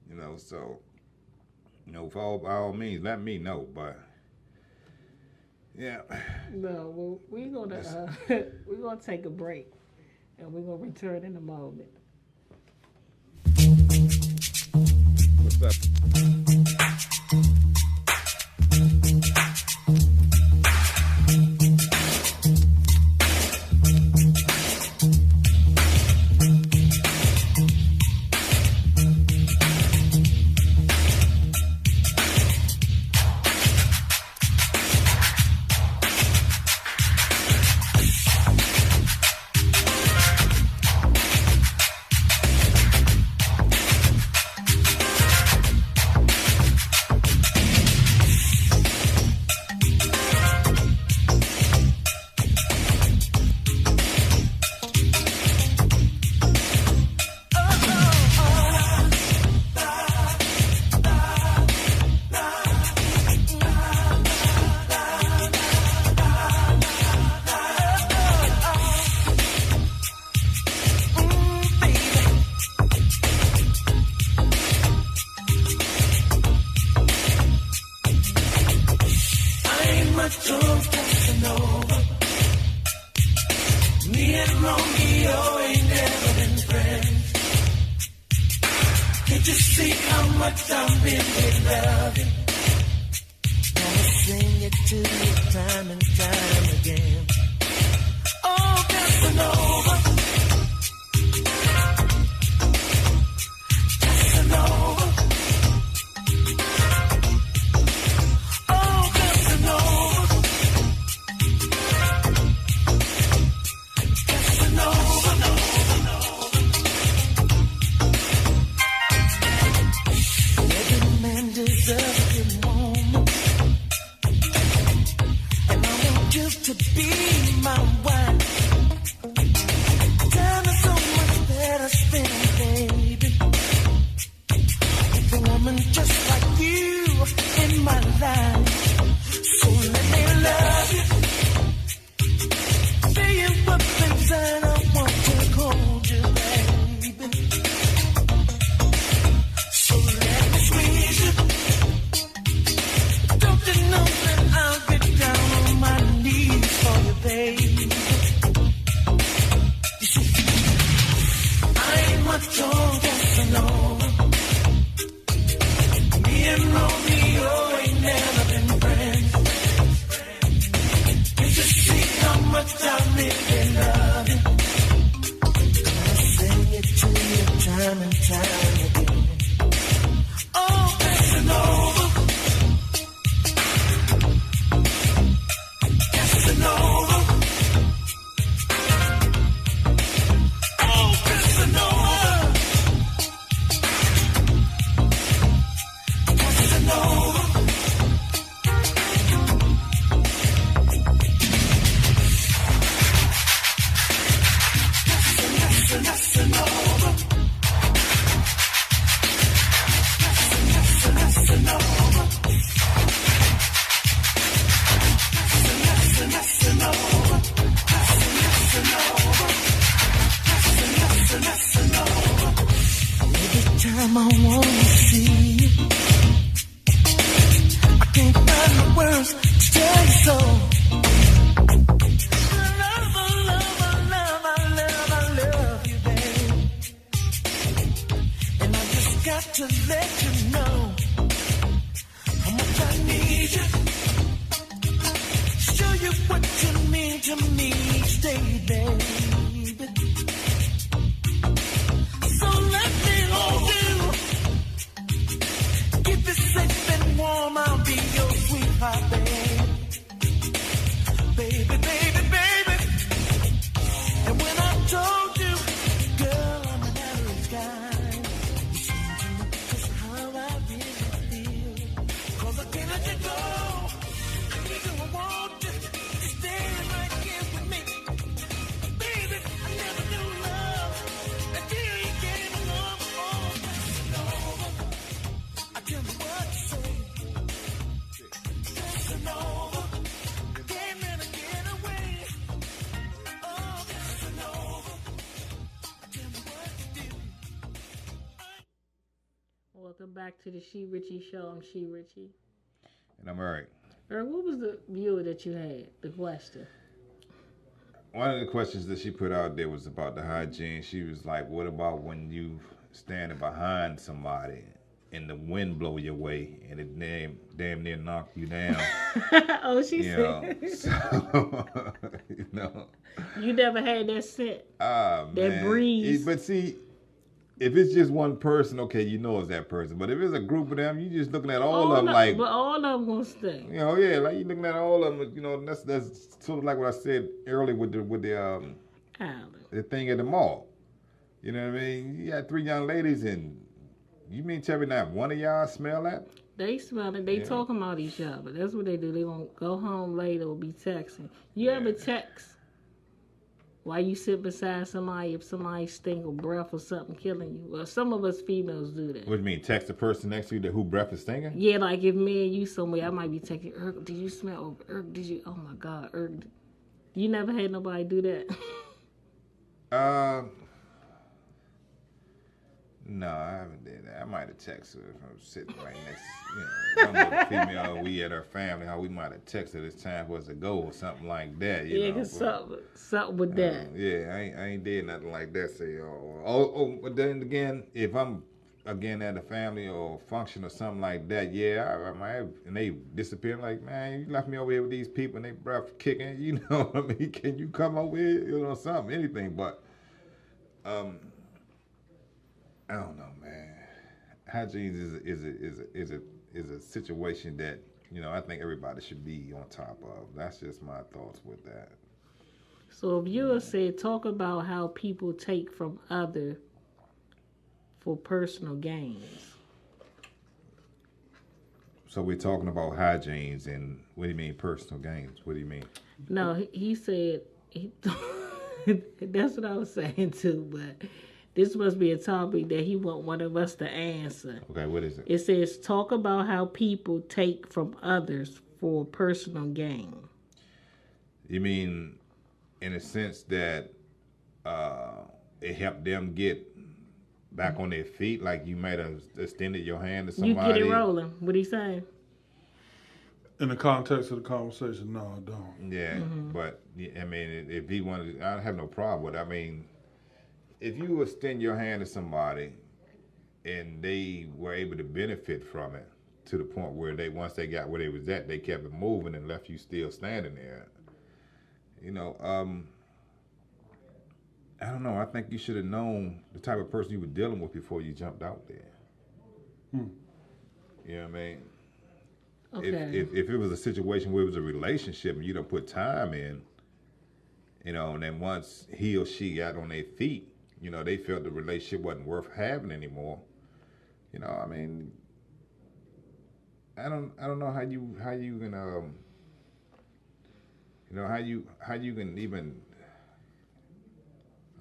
You know, so, you know, by all means, let me know. But, yeah. No, well, we're gonna take a break, and we're gonna return in a moment. What's up? Me and Romeo ain't never been Show you what you mean to me each day, baby. So let me hold you. Keep it safe and warm, I'll be your sweetheart, baby. Baby, baby, baby. And when I told you, girl, I'm an average guy, just how I really feel. 'Cause I can't let you go. I want you to stay right here with me. Baby, I never knew love until you came along. Oh, Casanova, I tell you what to say. Casanova, I can't let her get away. Oh, Casanova, I tell you what to do. Welcome back to the SHERICHIE Show. I'm SHERICHIE. And I'm Eric. What was the viewer that you had? The question. One of the questions that she put out there was about the hygiene. She was like, what about when you standing behind somebody and the wind blow your way and it damn near knock you down? Oh, she You said. know, so, you know. You never had that scent. That breeze. But see, if it's just one person, okay, you know it's that person. But if it's a group of them, you just looking at all of them like, But all of them gonna stay. you know, yeah, like you looking at all of them. You know, that's sort of like what I said earlier with the thing at the mall. You know what I mean? You got 3 young ladies, and you mean tell me not one of y'all smell that? They smell it. They Yeah. talking about each other. That's what they do. They gonna go home later or be texting. You ever text while you sit beside somebody if somebody stink or breath or something killing you? Well, some of us females do that. What do you mean? Text the person next to you that who breath is stinking? Yeah, like if me and you somewhere, I might be texting, did you smell? Did you? Oh my God, you never had nobody do that? No, I haven't did that. I might have texted her if I was sitting right next, I'm with a female, we at her family, how we might have texted it's time for us to go or something like that. You know, cause something with that. Yeah, I ain't did nothing like that. Say, but then again, if I'm again at a family or function or something like that, yeah, I might have, and they disappear. Like, man, you left me over here with these people and they breath kicking. You know what I mean? Can you come over here? You know, something, anything. But I don't know, man. Hygiene is a situation that, I think everybody should be on top of. That's just my thoughts with that. So a viewer said, talk about how people take from others for personal gains. So we're talking about hygienes, and what do you mean personal gains? What do you mean? No, he said, that's what I was saying too, but this must be a topic that he want one of us to answer. Okay, what is it? It says, talk about how people take from others for personal gain. You mean in a sense that it helped them get back on their feet, like you might have extended your hand to somebody? You get it rolling. What he saying? In the context of the conversation, no, I don't. Yeah, but I mean, if he wanted, I have no problem with it. I mean, if you extend your hand to somebody and they were able to benefit from it to the point where once they got where they was at, they kept it moving and left you still standing there. I don't know. I think you should have known the type of person you were dealing with before you jumped out there. You know what I mean? Okay. If it was a situation where it was a relationship and you don't put time in, and then once he or she got on their feet, they felt the relationship wasn't worth having anymore. I mean, I don't know how you can how you can even,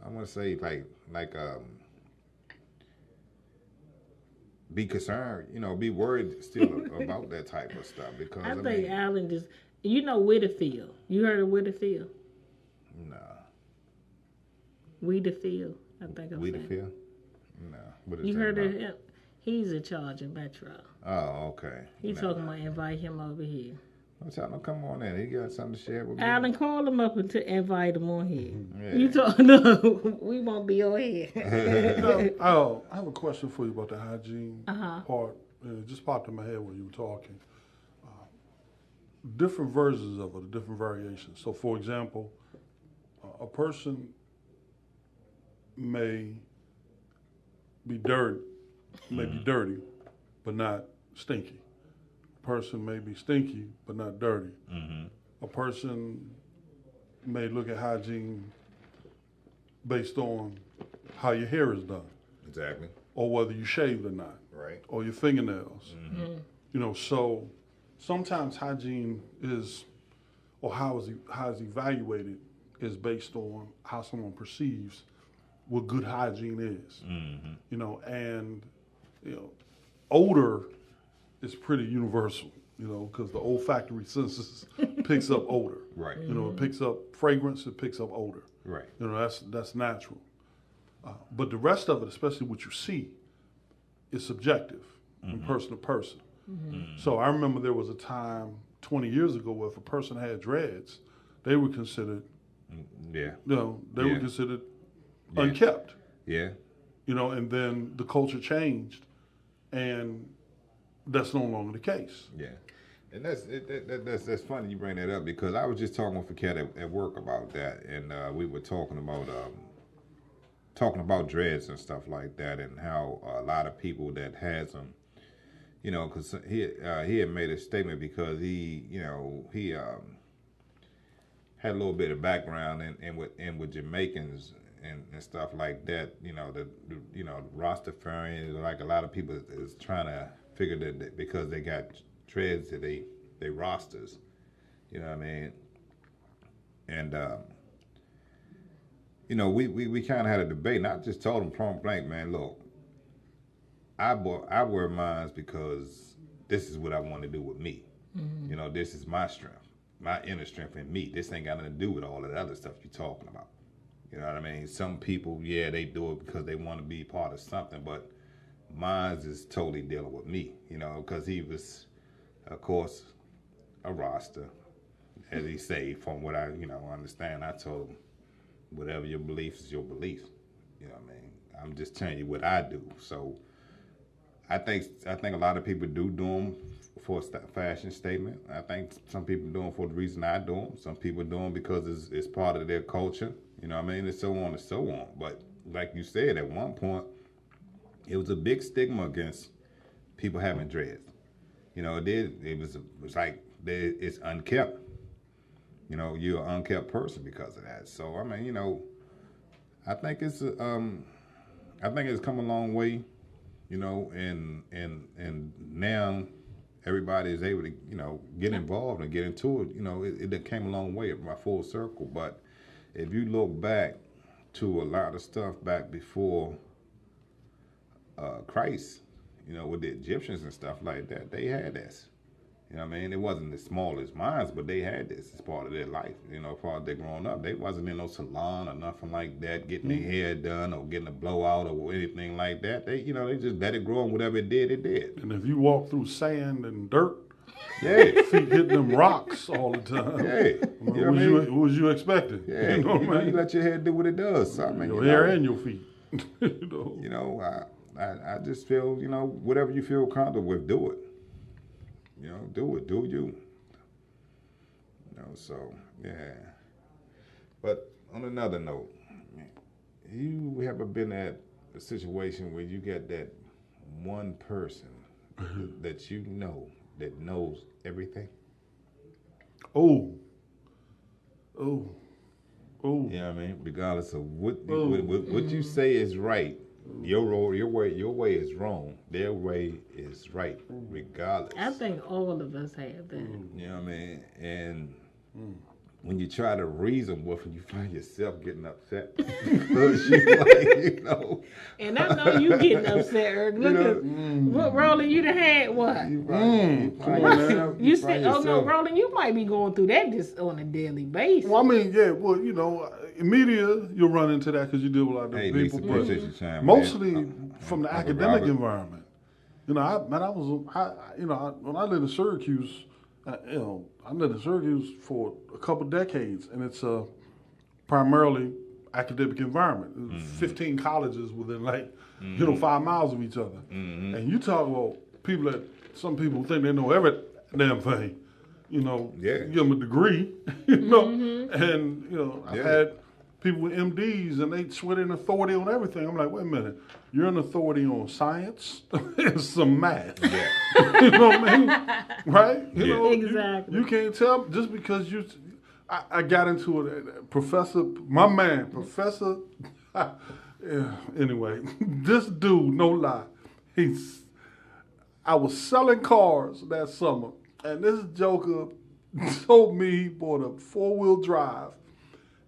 I want to say like be concerned, be worried still about that type of stuff, because I think Alan just, Whitterfield. You heard of Whitterfield? No. Whitterfield, I think I'm saying. Whitterfield? No. What is You that heard about? of him? He's in charge of Metro. Oh, okay. He's talking about invite him over here. I'm telling him, come on in. He got something to share with me. Alan, call him up and invite him on here. Yeah. You talk? No, we won't be on here. I have a question for you about the hygiene Uh-huh. part. It just popped in my head when you were talking. different versions of it, different variations. So, for example, a person may be dirty, but not stinky. A person may be stinky, but not dirty. A person may look at hygiene based on how your hair is done. Exactly. Or whether you shaved or not. Right. Or your fingernails. You know, so sometimes hygiene is, or how it's evaluated is based on how someone perceives what good hygiene is. You know, and, you know, odor is pretty universal, you know, because the olfactory senses picks up odor. Right. You know, it picks up fragrance, it picks up odor. Right. You know, that's natural. But the rest of it, especially what you see, is subjective from person to person. So I remember there was a time 20 years ago where if a person had dreads, they were considered, Yeah. you know, they were Yeah. considered Yeah. unkept. Yeah. You know, and then the culture changed, and that's no longer the case. Yeah. And that's funny you bring that up, because I was just talking with a cat at work about that, and we were talking about dreads and stuff like that, and how a lot of people that has them, you know, because he had made a statement because he had a little bit of background in with Jamaicans and stuff like that. You know, the Rastafarians, like a lot of people is trying to figure that because they got dreads that they rosters. You know what I mean? And you know, we kind of had a debate, and I just told him point blank, man, look, I wear mine because this is what I want to do with me. You know, this is my strength, my inner strength in me. This ain't got nothing to do with all of the other stuff you're talking about. You know what I mean? Some people, yeah, they do it because they want to be part of something, but mine is totally dealing with me, you know, because he was, of course, a roster, as he say, from what I, you know, understand. I told him, whatever your belief is your belief. You know what I mean? I'm just telling you what I do. So I think a lot of people do them for a fashion statement. I think some people do them for the reason I do them. Some people do them because it's part of their culture. You know what I mean? And so on and so on. But like you said, at one point, it was a big stigma against people having dreads. You know, it was like it's unkept. You know, you're an unkept person because of that. So I mean, you know, I think it's come a long way. You know, and now everybody is able to, you know, get involved and get into it. You know, it came a long way, my full circle. But if you look back to a lot of stuff back before Christ, you know, with the Egyptians and stuff like that, they had this. You know what I mean? It wasn't as small as mine, but they had this as part of their life. You know, part of their growing up. They wasn't in no salon or nothing like that, getting their hair done or getting a blowout or anything like that. They, you know, they just let it grow, and whatever it did, it did. And if you walk through sand and dirt, Yeah. feet hitting them rocks all the time. Yeah. What was you expecting? Yeah. You know what I mean? You let your hair do what it does. So, I mean, Your hair and your feet. You know, I just feel, you know, whatever you feel comfortable with, do it. You know, do it. Do you. You know, so, yeah. But on another note, you ever been at a situation where you got that one person that you know that knows everything? Oh. You know what I mean? Regardless of what you say is right, your way is wrong. Their way is right, regardless. I think all of us have that. You know what I mean? And when you try to reason with them, you find yourself getting upset because you like, you know. And I know you getting upset, Eric. Look at what Roland you done had. What? You said, oh no, Roland, you might be going through that just on a daily basis. Well, I mean, yeah, well, you know, in media, you'll run into that because you deal with a lot of Hey, people. Lisa, appreciate your time, mostly man. from the Uncle academic Robert. environment. You know, when I lived in Syracuse, you know, I lived in Syracuse for a couple decades, and it's a primarily academic environment. There's 15 colleges within like, 5 miles of each other. And you talk about people some people think they know every damn thing. you know, Yeah. give them a degree, you know, and, you know, I've Yeah. had people with MDs and they swear an authority on everything. I'm like, wait a minute, you're an authority on science and some math. Yeah. You know what I mean? Right? You Yeah. know, Exactly. You can't tell just because I got into it. Professor, my man, Professor, yeah, anyway, this dude, no lie, I was selling cars that summer, and this joker told me he bought a 4-wheel drive.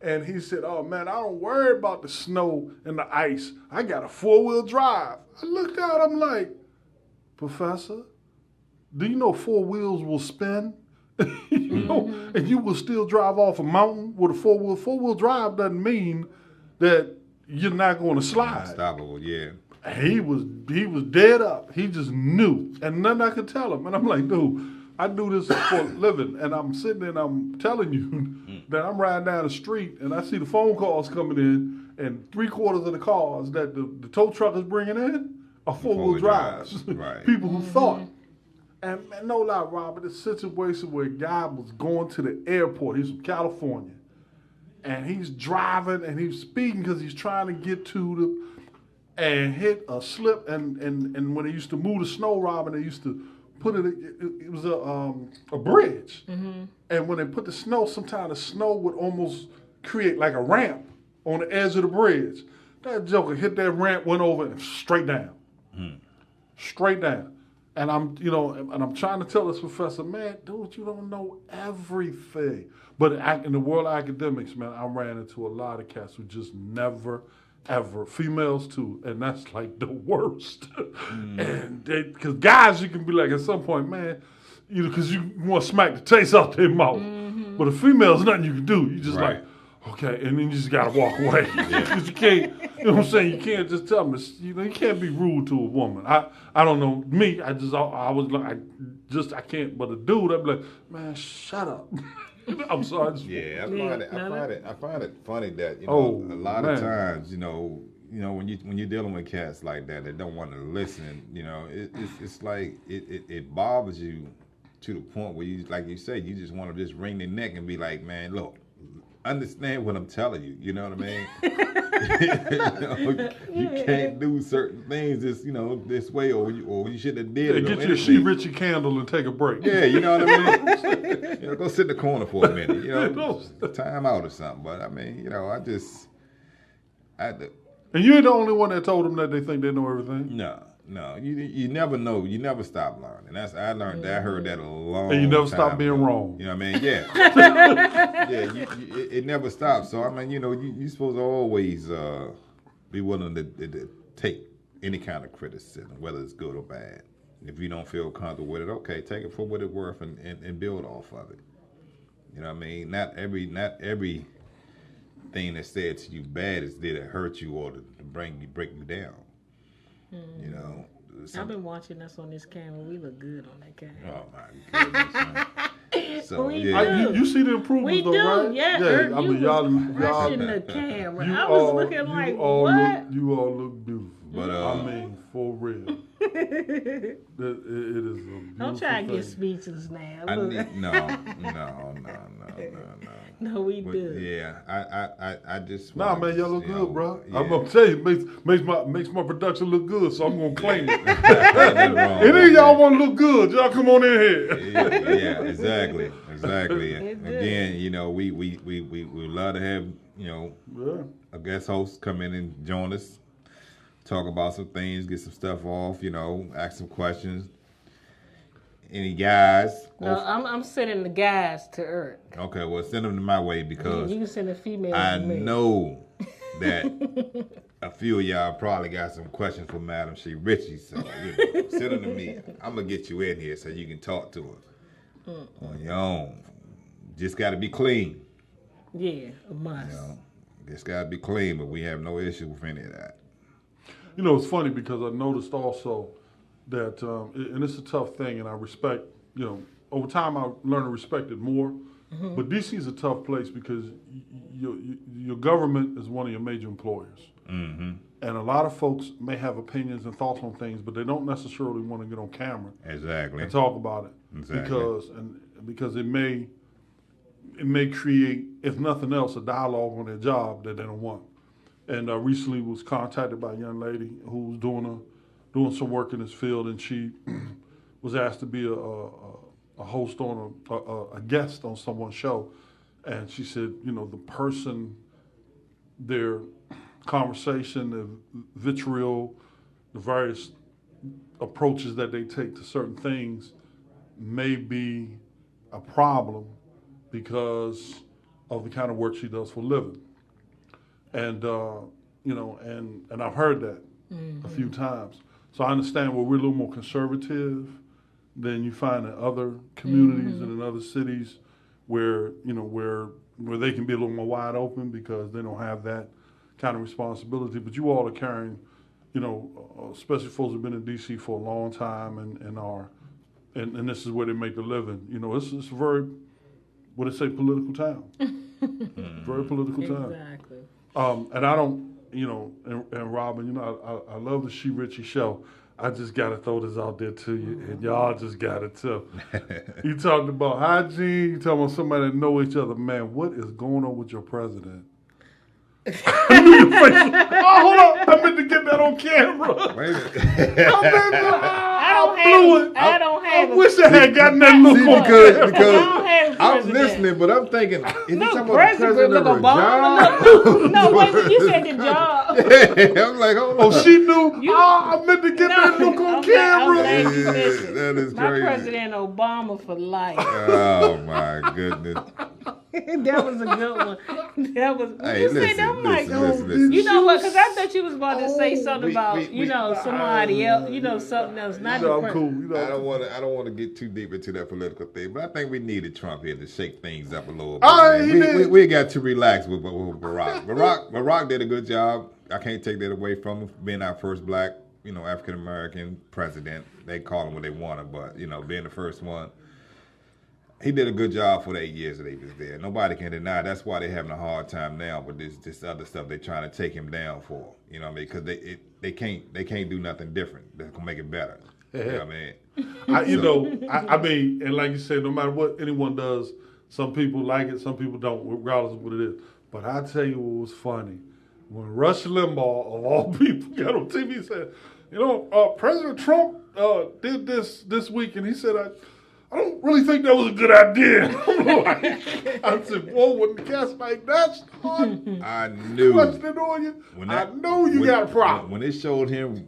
And he said, oh man, I don't worry about the snow and the ice. I got a 4-wheel drive. I looked out, I'm like, Professor, do you know 4 wheels will spin? You know, and you will still drive off a mountain with a 4-wheel. 4-wheel drive doesn't mean that you're not going to slide. Unstoppable, yeah. He was dead up. He just knew, and nothing I could tell him. And I'm like, dude, I do this for a living, and I'm sitting there and I'm telling you that I'm riding down the street and I see the phone calls coming in, and 3/4 of the cars that the tow truck is bringing in are 4-wheel drives. Right. People who thought. And man, no lie, Robert, this situation where a guy was going to the airport. He's from California, and he's driving and he's speeding because he's trying to get to the. And hit a slip, and when they used to move the snow, Robin, they used to put it was a bridge. And when they put the snow, sometimes the snow would almost create like a ramp on the edge of the bridge. That joker hit that ramp, went over, and straight down. Straight down. And I'm trying to tell this professor, man, dude, you don't know everything. But in the world of academics, man, I ran into a lot of cats who just never ever, females too, and that's like the worst. And because guys, you can be like at some point, man, because you want to smack the taste out their mouth. But a female's nothing you can do. You just like, okay, and then you just gotta walk away. Because you can't, you know what I'm saying? You can't just tell them. You can't be rude to a woman. I don't know me. I was like, I can't. But a dude, I'd be like, man, shut up. I'm sorry. Yeah, I find it funny that a lot of times, when you're dealing with cats like that don't want to listen, it's like it bothers you to the point where you, like you say, you just want to just wring their neck and be like, man, look, understand what I'm telling you. You know what I mean? You can't do certain things this way, or you should have did it. Get your SHERICHIE candle and take a break. Yeah, you know what I mean? Go sit in the corner for a minute. Time out or something. But I mean, And you ain't the only one that told them that they think they know everything. No, you never know. You never stop learning. I learned that. I heard that a long time. And you never stop being wrong. You know what I mean? Yeah. It never stops. So I mean, you supposed to always be willing to take any kind of criticism, whether it's good or bad. If you don't feel comfortable with it, okay, take it for what it's worth and build off of it. You know what I mean? Not every thing that's said to you bad is there to hurt you or to break you down. I've been watching us on this camera. We look good on that camera. Oh my goodness. So We yeah, do. You see the improvements, We though, do, right? yeah. I mean, y'all Watching the camera. I was looking like, what? You all look beautiful. But I mean, for real. It is a beautiful Don't try to thing. get speechless now. I Look. need, no. No, we But do. yeah, I just. Nah, wanted man, y'all to, look good, bro. Yeah. I'm gonna tell you, makes my production look good, so I'm gonna claim it. Nothing wrong Any with of y'all that. want to look good, y'all come on in here. Yeah, exactly. It did. Again, we love to have Yeah. a guest host come in and join us, talk about some things, get some stuff off, ask some questions. Any guys? No, I'm sending the guys to Earth. Okay, well, send them to my way because You can send the females I to me. know that a few of y'all probably got some questions for Madam SHERICHIE, so send them to me. I'm gonna get you in here so you can talk to her on your own. Just got to be clean. Yeah, a must. Just got to be clean, but we have no issue with any of that. It's funny because I noticed also that, and it's a tough thing, and I respect, over time I learned to respect it more. But DC is a tough place because your government is one of your major employers. And a lot of folks may have opinions and thoughts on things, but they don't necessarily want to get on camera Exactly. and talk about it. Exactly. because it may create, if nothing else, a dialogue on their job that they don't want. And recently was contacted by a young lady who was doing some work in this field, and she was asked to be a host on a guest on someone's show, and she said, the person, their conversation, the vitriol, the various approaches that they take to certain things may be a problem because of the kind of work she does for a living. And, and I've heard that a few times. So I understand where we're a little more conservative than you find in other communities and in other cities where, where they can be a little more wide open because they don't have that kind of responsibility. But you all are carrying, especially folks who've been in D.C. for a long time and this is where they make a living. It's a very, what they say, political town. Very political town. Exactly. And I don't, and Robin, I love the SHERICHIE Show. I just got to throw this out there to you, and y'all just got it too. You talked about hygiene, you talking about somebody that know each other. Man, what is going on with your president? I knew your face. Oh, hold on. I meant to get that on camera. Wait a minute. I wish I had gotten that look on camera. Because I'm listening, but I'm thinking, is he talking about the president of a job? No, wait, you said the job. Yeah, I'm like, hold on. Oh, she knew? I meant to get that look on camera. That is My crazy. President Obama for life. Oh, my goodness. That was a good one. That was. Hey, You listen, said that, like, listen. you know what? Because I thought you was about to say something we- about, we- somebody else, something else. Not the I'm president. cool. I don't want to get too deep into that political thing, but I think we needed Trump here to shake things up a little bit. All right, man. We got to relax with Barack. Barack did a good job. I can't take that away from him, being our first black, African American president. They call him what they wanted, but being the first one, he did a good job for the 8 years that he was there. Nobody can deny. That's why they're having a hard time now. But this other stuff they're trying to take him down for. You know what I mean? Because they can't do nothing different that's gonna make it better. You know what I mean? I mean, and like you said, no matter what anyone does, some people like it, some people don't, regardless of what it is. But I tell you what was funny. When Rush Limbaugh, of all people, got on TV and said, President Trump did this week, and he said, I don't really think that was a good idea. I said, whoa, when the cat's like that started I knew. questioning on you, I know you got a problem. When it showed him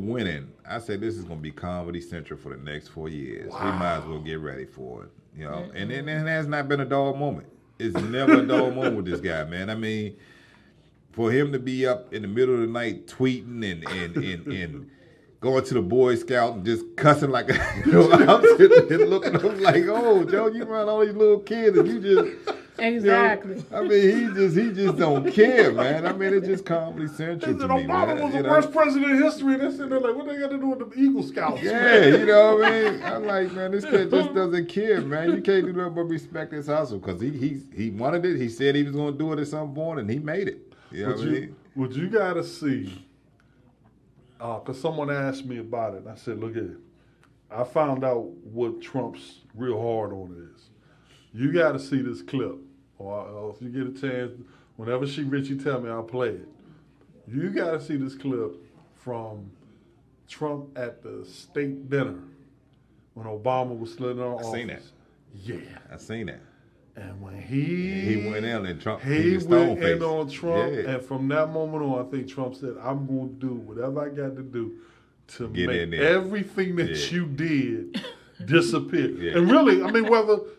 winning, I said this is gonna be Comedy Central for the next 4 years. Wow. We might as well get ready for it. And then it has not been a dull moment. It's never a dull moment with this guy, man. I mean, for him to be up in the middle of the night tweeting and going to the Boy Scout and just cussing like I'm sitting there looking up like, oh, Joe, you run all these little kids and you just Exactly. I mean, he just don't care, man. I mean, it's just Comedy Central to me, Obama man. was the worst president in history, and they're sitting there like, what they got to do with the Eagle Scouts? Yeah, you know what I mean? I'm like, man, this kid just doesn't care, man. You can't do nothing but respect his hustle because he wanted it. He said he was going to do it at some point, and he made it. You know what I mean? What you got to see, because someone asked me about it, and I said, look at it. I found out what Trump's real hard on is. You got to see this clip, or if you get a chance, whenever SHERICHIE tell me, I'll play it. You got to see this clip from Trump at the state dinner when Obama was still in office. I seen that. Yeah. I seen that. And when he went in and Trump, he was went stone-faced. in on Trump, Yeah. and from that moment on, I think Trump said, "I'm going to do whatever I got to do to Get in make there. everything that Yeah. you did disappear." Yeah. And really, I mean,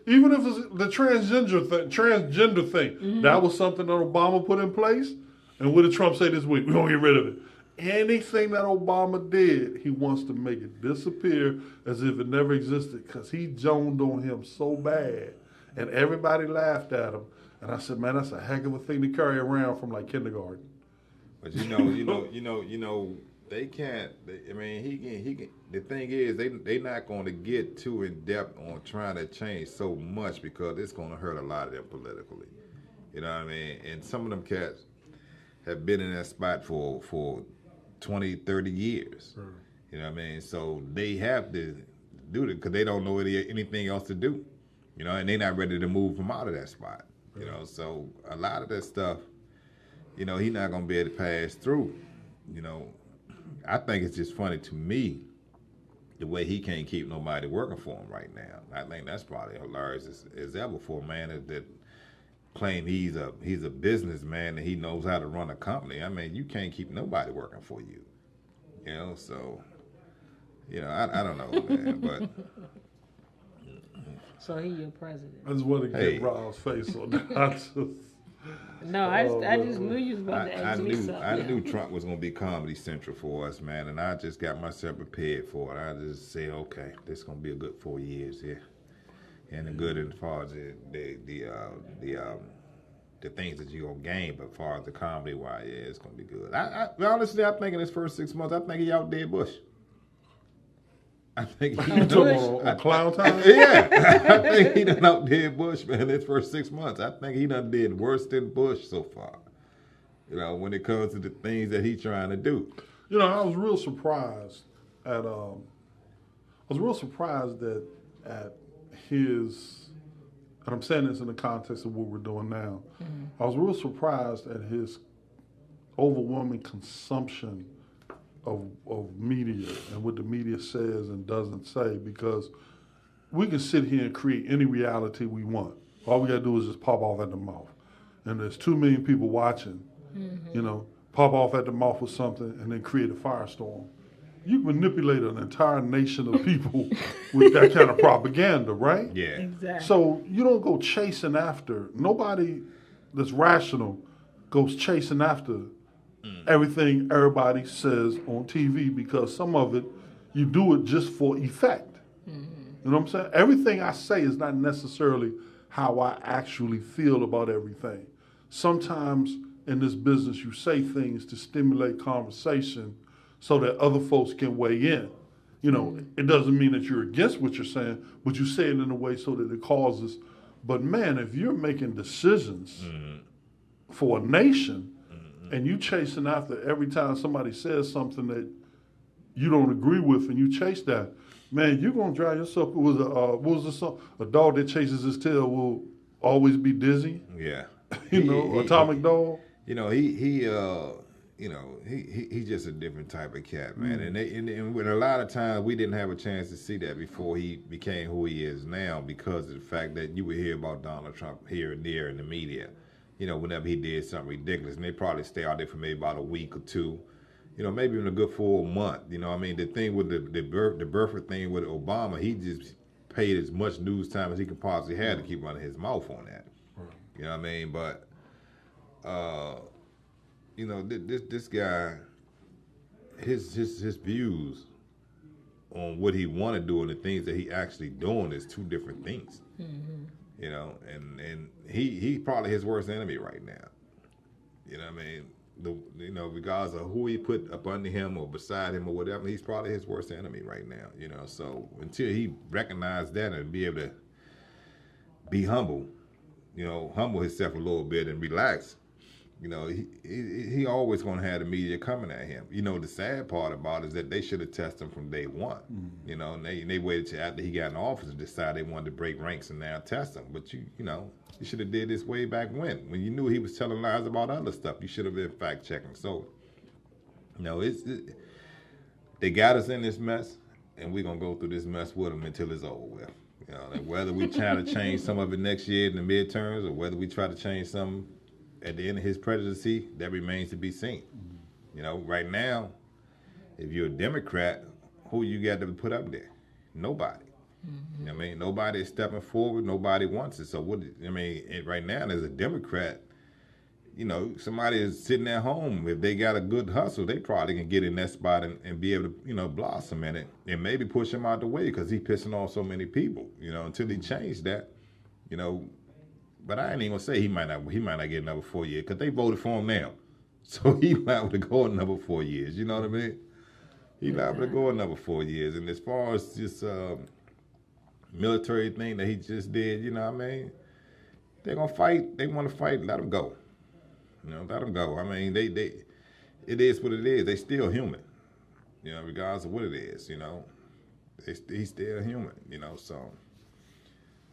even if it's the transgender thing, that was something that Obama put in place. And what did Trump say this week? We're gonna get rid of it. Anything that Obama did, he wants to make it disappear as if it never existed because he joned on him so bad. And everybody laughed at him. And I said, man, that's a heck of a thing to carry around from like kindergarten. But they can't. I mean, he can. The thing is, they not going to get too in depth on trying to change so much because it's going to hurt a lot of them politically. You know what I mean? And some of them cats have been in that spot for 20, 30 years. Sure. You know what I mean? So they have to do it because they don't know anything else to do, you know, and they're not ready to move from out of that spot, you know. So a lot of that stuff, you know, he's not gonna be able to pass through, you know. I think it's just funny to me the way he can't keep nobody working for him right now. I think that's probably hilarious as ever for a man that claim he's a businessman and he knows how to run a company. I mean, you can't keep nobody working for you, you know. So, you know, I don't know, man, but. So he your president. I just want to get Rob's face on that. No, I just knew you was about to ask me something. I knew Trump was going to be Comedy Central for us, man, and I just got myself prepared for it. I just said, okay, this is going to be a good 4 years here, and the good as far as the things that you're going to gain, but as far as the comedy wise, yeah, it's going to be good. Honestly, I think in his first 6 months, I think he outdid Bush. I think he on Clown Time? Yeah, I think he done outdid Bush, man, his first 6 months. I think he done did worse than Bush so far. You know, when it comes to the things that he's trying to do. You know, I was real surprised at his, and I'm saying this in the context of what we're doing now. Mm-hmm. I was real surprised at his overwhelming consumption of media and what the media says and doesn't say, because we can sit here and create any reality we want. All we got to do is just pop off at the mouth. And there's 2 million people watching, you know, pop off at the mouth with something and then create a firestorm. You can manipulate an entire nation of people with that kind of propaganda, right? Yeah. Exactly. So you don't go chasing after, nobody that's rational goes chasing after everything everybody says on TV, because some of it, you do it just for effect. You know what I'm saying? Everything I say is not necessarily how I actually feel about everything. Sometimes in this business, you say things to stimulate conversation so that other folks can weigh in. You know, it doesn't mean that you're against what you're saying, but you say it in a way so that it causes. But man, if you're making decisions for a nation, and you chasing after every time somebody says something that you don't agree with, and you chase that, man, you're gonna drive yourself. What was the song? A dog that chases his tail will always be dizzy. Yeah, Atomic Dog. You know, he's just a different type of cat, man. And with a lot of times we didn't have a chance to see that before he became who he is now, because of the fact that you would hear about Donald Trump here and there in the media. You know, whenever he did something ridiculous, and they probably stay out there for maybe about a week or two, you know, maybe even a good full month. You know, I mean, the thing with the birther thing with Obama, he just paid as much news time as he could possibly have to keep running his mouth on that. You know what I mean? But, you know, this guy, his views on what he want to do and the things that he actually doing is 2 different things. You know, and he probably his worst enemy right now. You know what I mean? Regardless of who he put up under him or beside him or whatever, he's probably his worst enemy right now. You know, so until he recognize that and be able to be humble, you know, humble himself a little bit and relax, you know, he always gonna have the media coming at him. You know, the sad part about it is that they should have tested him from day one. You know, and they waited till after he got in office to decide they wanted to break ranks and now test him. But you know, you should have did this way back when you knew he was telling lies about other stuff. You should have been fact checking. So, you know, they got us in this mess, and we're gonna go through this mess with them until it's over with. You know, and whether we try to change some of it next year in the midterms, or whether we try to change some at the end of his presidency, that remains to be seen. You know, right now, if you're a Democrat, who you got to put up there? Nobody. You know what I mean? Nobody is stepping forward. Nobody wants it. So right now, as a Democrat, you know, somebody is sitting at home. If they got a good hustle, they probably can get in that spot and be able to, you know, blossom in it and maybe push him out the way because he's pissing off so many people. You know, until he changed that, you know. But I ain't even gonna say he might not get another 4 years because they voted for him now, so he liable to go another 4 years. You know what I mean? He liable to go another 4 years. And as far as this military thing that he just did, you know what I mean? They're gonna fight. They want to fight. Let them go. You know, let them go. I mean, it is what it is. They still human. You know, regardless of what it is. You know, he's still human, you know. So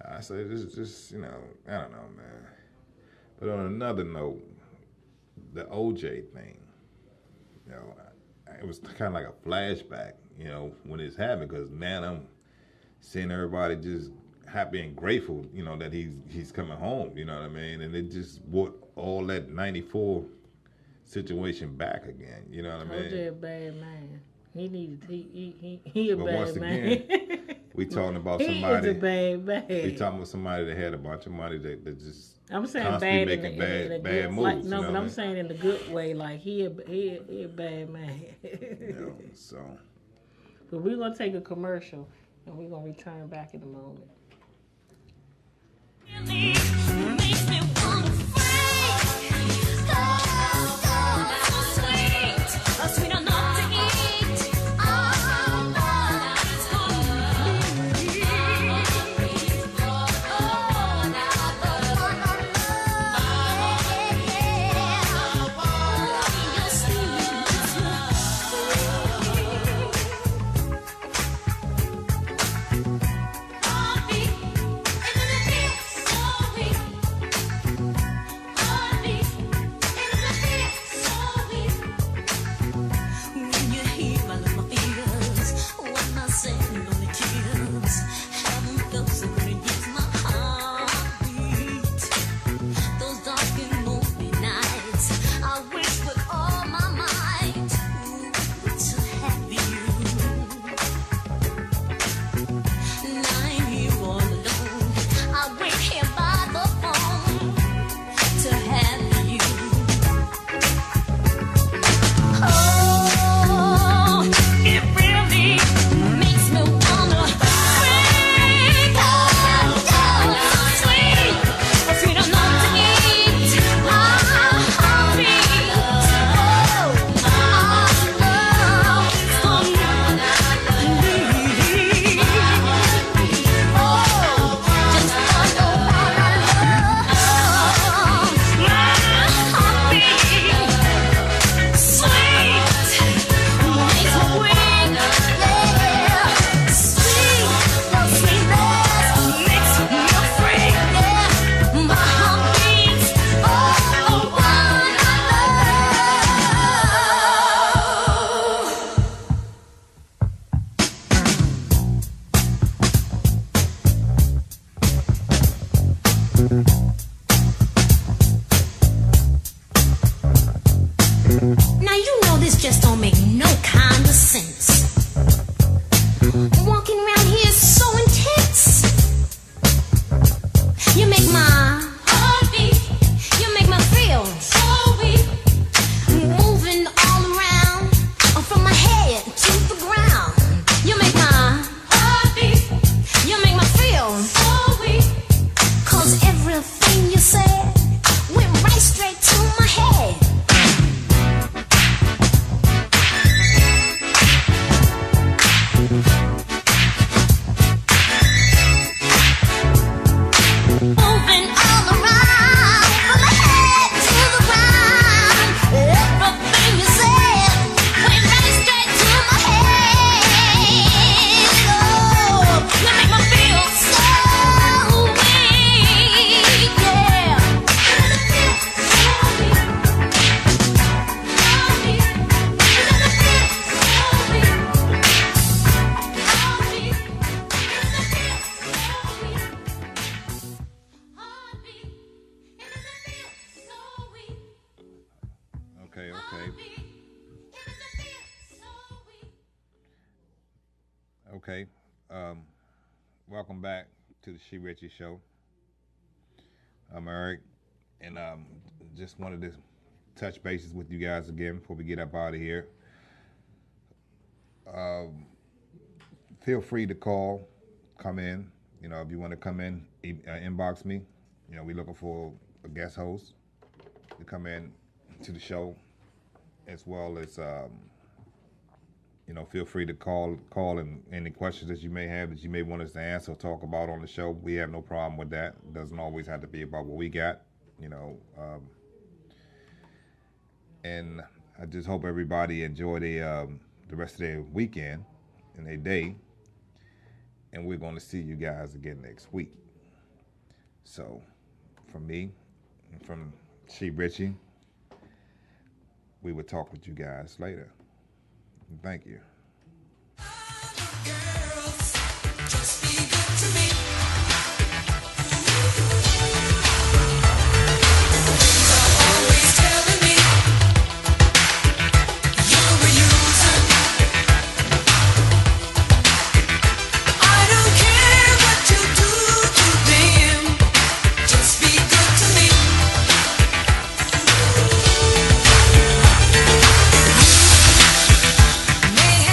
I say this is just, you know, I don't know, man. But on another note, the OJ thing, you know, it was kind of like a flashback, you know, when it's happened, because now I'm seeing everybody just happy and grateful, you know, that he's coming home, you know what I mean? And it just brought all that 94 situation back again, you know what I mean? OJ a bad man. He a But bad once man. again, we talking about He somebody. is a bad man. We talking about somebody that had a bunch of money that just I'm saying constantly bad making in bad good, moves. like, you no, know but what I I'm mean? saying in the good way. Like he a bad man. You know, so But we're gonna take a commercial and we're gonna return back in a moment. Makes me wanna freak. So sweet, sweet enough to eat. Oh, it's gonna be. When you hear my little fears, what my saying only tears. Haven't felt so good against my heartbeat. Those dark and lonely nights, I wish with all my might to have you. Lying here all alone, I wait here by the phone to have you. Oh, it really makes me wanna freak out. Sweet, sweet enough to eat. Heartbeat. Oh, our love is gonna leave. Oh, just wonder what I love. My heartbeat. Sweet, makes me weak, yeah. Sweet, no sweetness makes me a freak, yeah. My heart beats, oh, one Now you know this just don't make no kind of sense. Walking around here so intense. You make my heart beat. You make me feel so weak. Moving all around, from my head to the ground. You make my heart beat. You make me feel so weak. 'Cause everything you said went right straight to my head. Moving all around, from my head to the ground. Everything you said went right straight to my head. Oh, you make me feel so weak, yeah. okay. Okay. Welcome back to the SHERICHIE Show. I'm Eric, and just wanted to touch bases with you guys again before we get up out of here. Feel free to call, come in. You know, if you want to come in, inbox me. You know, we're looking for a guest host to come in to the show, as well as you know, feel free to call and any questions that you may have that you may want us to answer or talk about on the show. We have no problem with that. It doesn't always have to be about what we got, you know. And I just hope everybody enjoy the rest of their weekend and their day. and we're going to see you guys again next week. So, from me, and from SHERICHIE, we will talk with you guys later. Thank you. Girls, just be good to me. Always telling me you're a user. I don't care what you do to them. Just be good to me. May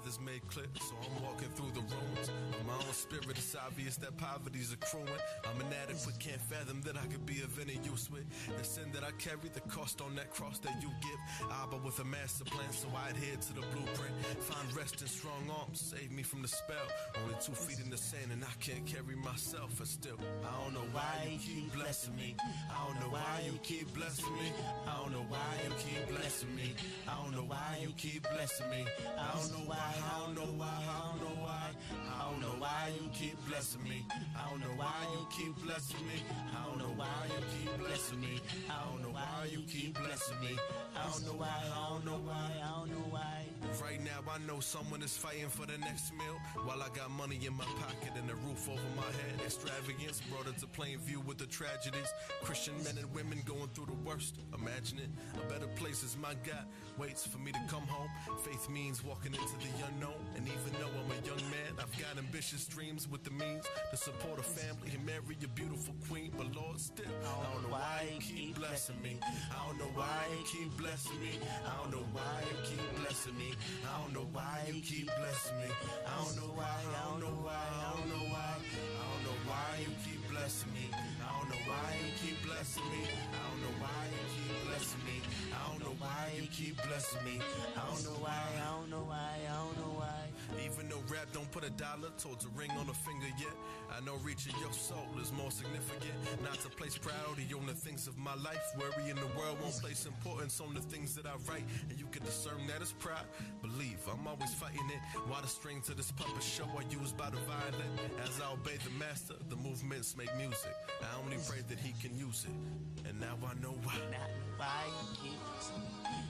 is made clear, so I'm walking through the ruins of my own spirit. It's obvious that poverty's accruing. I'm inadequate, can't fathom that I could be of any use with the sin that I carry, the cost on that cross that you give. Abba with a master plan, so I adhere to the blueprint. Find rest in strong arms, save me from the spell. Only 2 feet in the sand and I can't carry myself, and still I don't know why you keep blessing me. I don't know why you keep blessing me. I don't know why you keep blessing me. I don't know why you keep blessing me. I don't know why, I don't know why, I don't know why. I don't know why you keep blessing me. I don't know why you keep blessing me. I don't know why you keep blessing me. I don't know why you keep blessing me. I don't know why, I don't know why, I don't know why. Right now I know someone is fighting for the next meal, while I got money in my pocket and a roof over my head. Extravagance brought into plain view with the tragedies. Christian men and women going through the worst. Imagine it, a better place is my God waits for me to come home. Faith means walking into the unknown, and even though I'm a young man, I've got ambitious dreams with the means to support a family and marry a beautiful queen. But Lord, still, I don't know why you keep blessing me. I don't know why you keep blessing me. I don't know why you keep blessing me. I don't know why you keep blessing me. I don't know why, I don't know why, I don't know why. I don't know why you keep blessing me. I don't know why you keep blessing me. I don't know why you keep blessing me. I don't know why you keep blessing me. I don't know why, I don't know why, I don't know why. Even though rap don't put a dollar towards a ring on a finger yet, I know reaching your soul is more significant. Not to place priority on the things of my life. Worry in the world won't place importance on the things that I write, and you can discern that as pride. Believe I'm always fighting it, while the strings of this puppet show are used by the violent. As I obey the master, the movements make music. I only pray that he can use it, and now I know why. Now I know why you keep blessing me.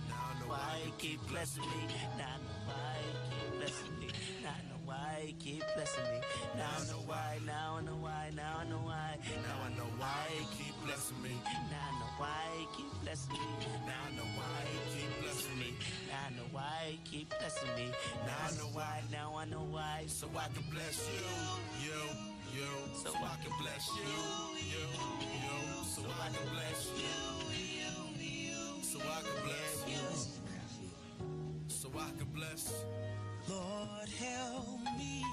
Now I know Why you keep blessing me. Now I know why you keep blessing me. Now I know why you keep blessing me. Now I know why, now I know why, now I know why. Now I know why you keep blessing me. Now I know why you keep blessing me. Now I know why you keep blessing me. Now I know why you keep blessing me. Now I know why, now I know why. So I can bless you, you. So I can bless you, you. So I can bless you, so I can bless you. So I can bless. Lord help me,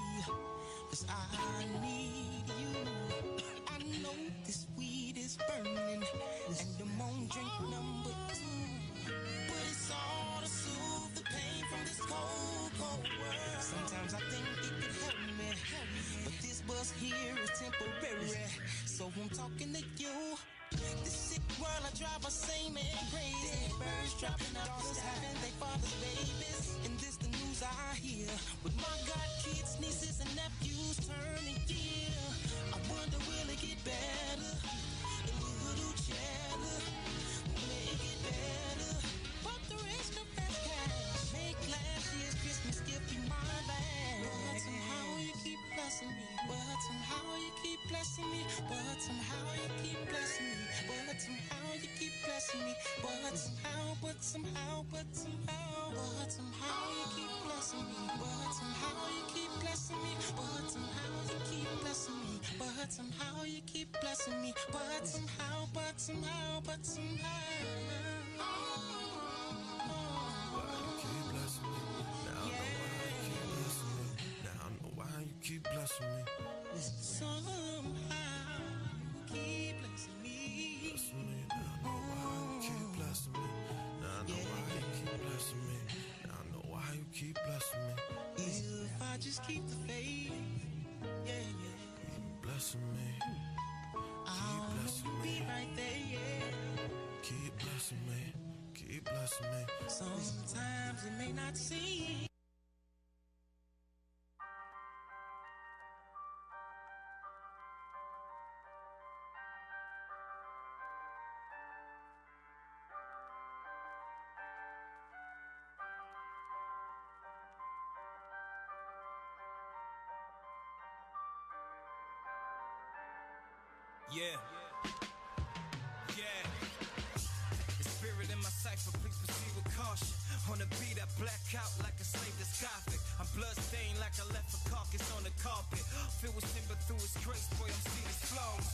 'cause I need you. I know this weed is burning, and I'm on drink number 2. But it's all to soothe the pain from this cold, cold world. Sometimes I think it could help me, but this buzz here is temporary. So I'm talking to you. This sick world I drive my same man crazy. Birds dropping out, daughters having their father's babies. And this the news I hear. With my god kids, nieces and nephews turning year. I wonder will it get better? A little chatter will make it better. But the rest of that cash make last year's Christmas gift be my last. But somehow you keep blessing me. But somehow you keep blessing me. But somehow you keep blessing me. But somehow you keep blessing me. But somehow, but somehow, but somehow, but somehow you keep blessing me. But somehow you keep blessing me. But somehow you keep blessing me. But somehow you keep blessing me. But somehow, but somehow, but somehow. Why you keep blessing me? Somehow keep blessing me. Blessing me. Now I know why you keep blessing me. Now I know why you keep blessing me. Now I know why you keep blessing me. If I just keep the faith, yeah. Keep blessing me. I'll blessing be me. right there, yeah. Keep blessing me. Keep blessing me. Sometimes it may not seem. Yeah. The spirit in my cipher, please proceed with caution. On the beat, I black out like a slave that's gothic. I'm bloodstained like I left a carcass on the carpet. Filled with timber through his grace, boy, I'm seeing his flaws.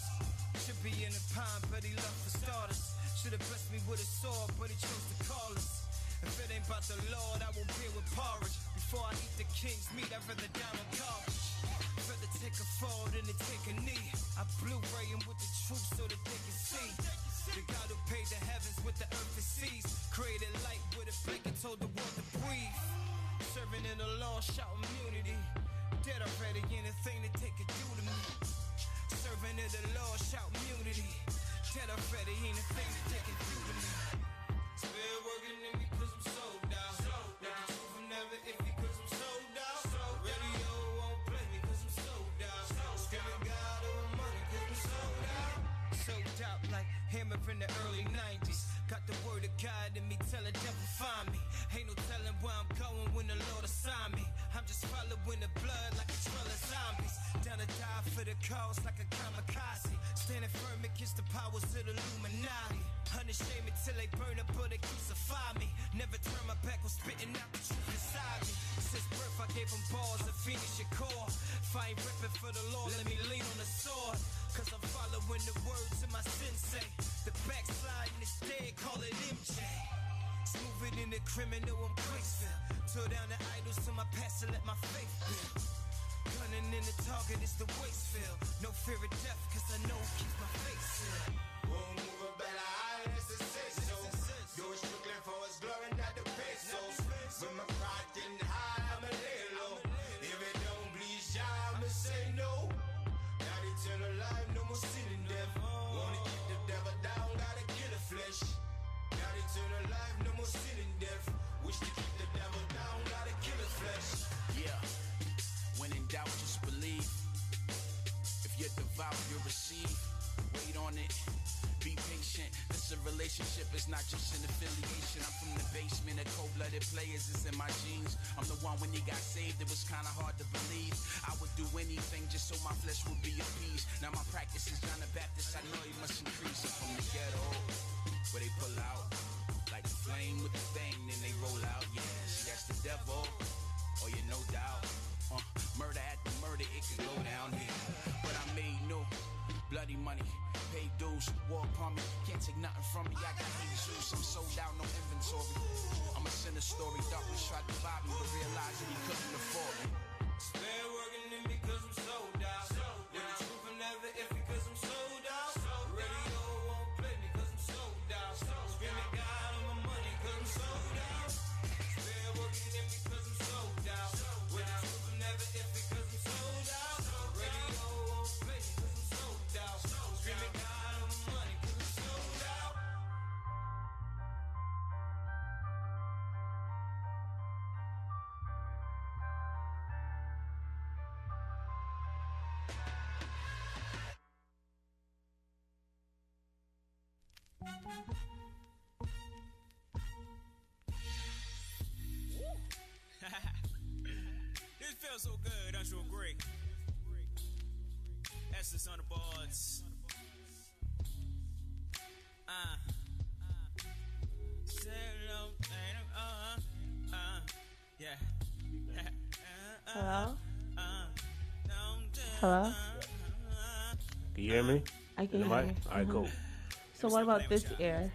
Should be in the pine, but he left for starters. Should have blessed me with a sword, but he chose to call us. If it ain't about the Lord, I will beer with porridge. Before I eat the king's meat, I'd rather down on garbage. Rather take a fall than to take a knee. I Blu-ray him with the truth so that they can see. The God who paid the heavens with the earth and seas, created light with a blanket, told the world to breathe. Serving in the law, shout immunity. Dead already, anything that they could do to me. Serving in the law, shout immunity. Dead already, anything that they can do to me. Still working in me cause I'm sold out. Let the truth I'm never iffy cause I'm sold out. Radio won't play me cause I'm sold out. Screaming God over money cause I'm sold out. Sold out like Hammer in the early 90s. Got the word of God in me, tell the devil find me. Ain't no telling where I'm going when the Lord assign me. I'm just following the blood like a trail of zombies. Down to die for the cause like a kamikaze. Standing firm against the powers of the Illuminati. Unashamed till they burn up or they crucify me. Never turn my back on spitting out the truth inside me. Since birth I gave them balls to finish your core. If I ain't ripping for the Lord, let me lean on the sword. Cause I'm following the words of my sensei. The backsliding is dead, call it MJ. Smoother than the criminal, I'm graceful. Tore down the idols to my past and let my faith build. Gunning in the target is the waste field. No fear of death, cause I know it keeps my face sealed. Won't move a better eye, that's a say so. Do it strictly for his glory, not the pesos. When my pride getting high, I'ma lay low. If it don't please ya, I'ma say no. Got eternal life, no more sin and death. Wanna keep the devil down, gotta kill the flesh. Got eternal life, no more sin and death. Wish to keep the devil down, gotta kill the flesh. Yeah, when in doubt, just believe. If you're devout, you'll receive. Wait on it, be patient. This a relationship, it's not just an affiliation. I'm from the basement, the cold-blooded players is in my genes. I'm the one when you got saved, it was kinda hard to believe. I would do anything just so my flesh would be appeased. Now my practice is John the Baptist, I know you must increase. I'm from the ghetto, where they pull out like the flame with the thing, then they roll out. Yeah, see that's the devil, oh yeah, no doubt. Murder at the murder, it could go down here. But I made new bloody money, paid dues, war upon me. Can't take nothing from me, I got Jesus. I'm sold out, no inventory. I'm a sinner story, darkness tried to buy me, but realized that he couldn't afford me. Still working in me cause I'm sold out. With the truth I'm never iffy cause I'm sold out. Radio won't play me cause I'm sold out. Screaming God on my money cause I'm sold out. Still working in me cause I'm sold out. With the truth I'm never iffy cause I'm sold out. Radio won't play me cause I'm sold out. Screaming God on my money cause I'm sold out. This feels so good, don't you agree? Essence on the boards. Yeah. Hello? Hello? Can you hear me? I can In the hear mic? you. All right, cool. So what about this ear?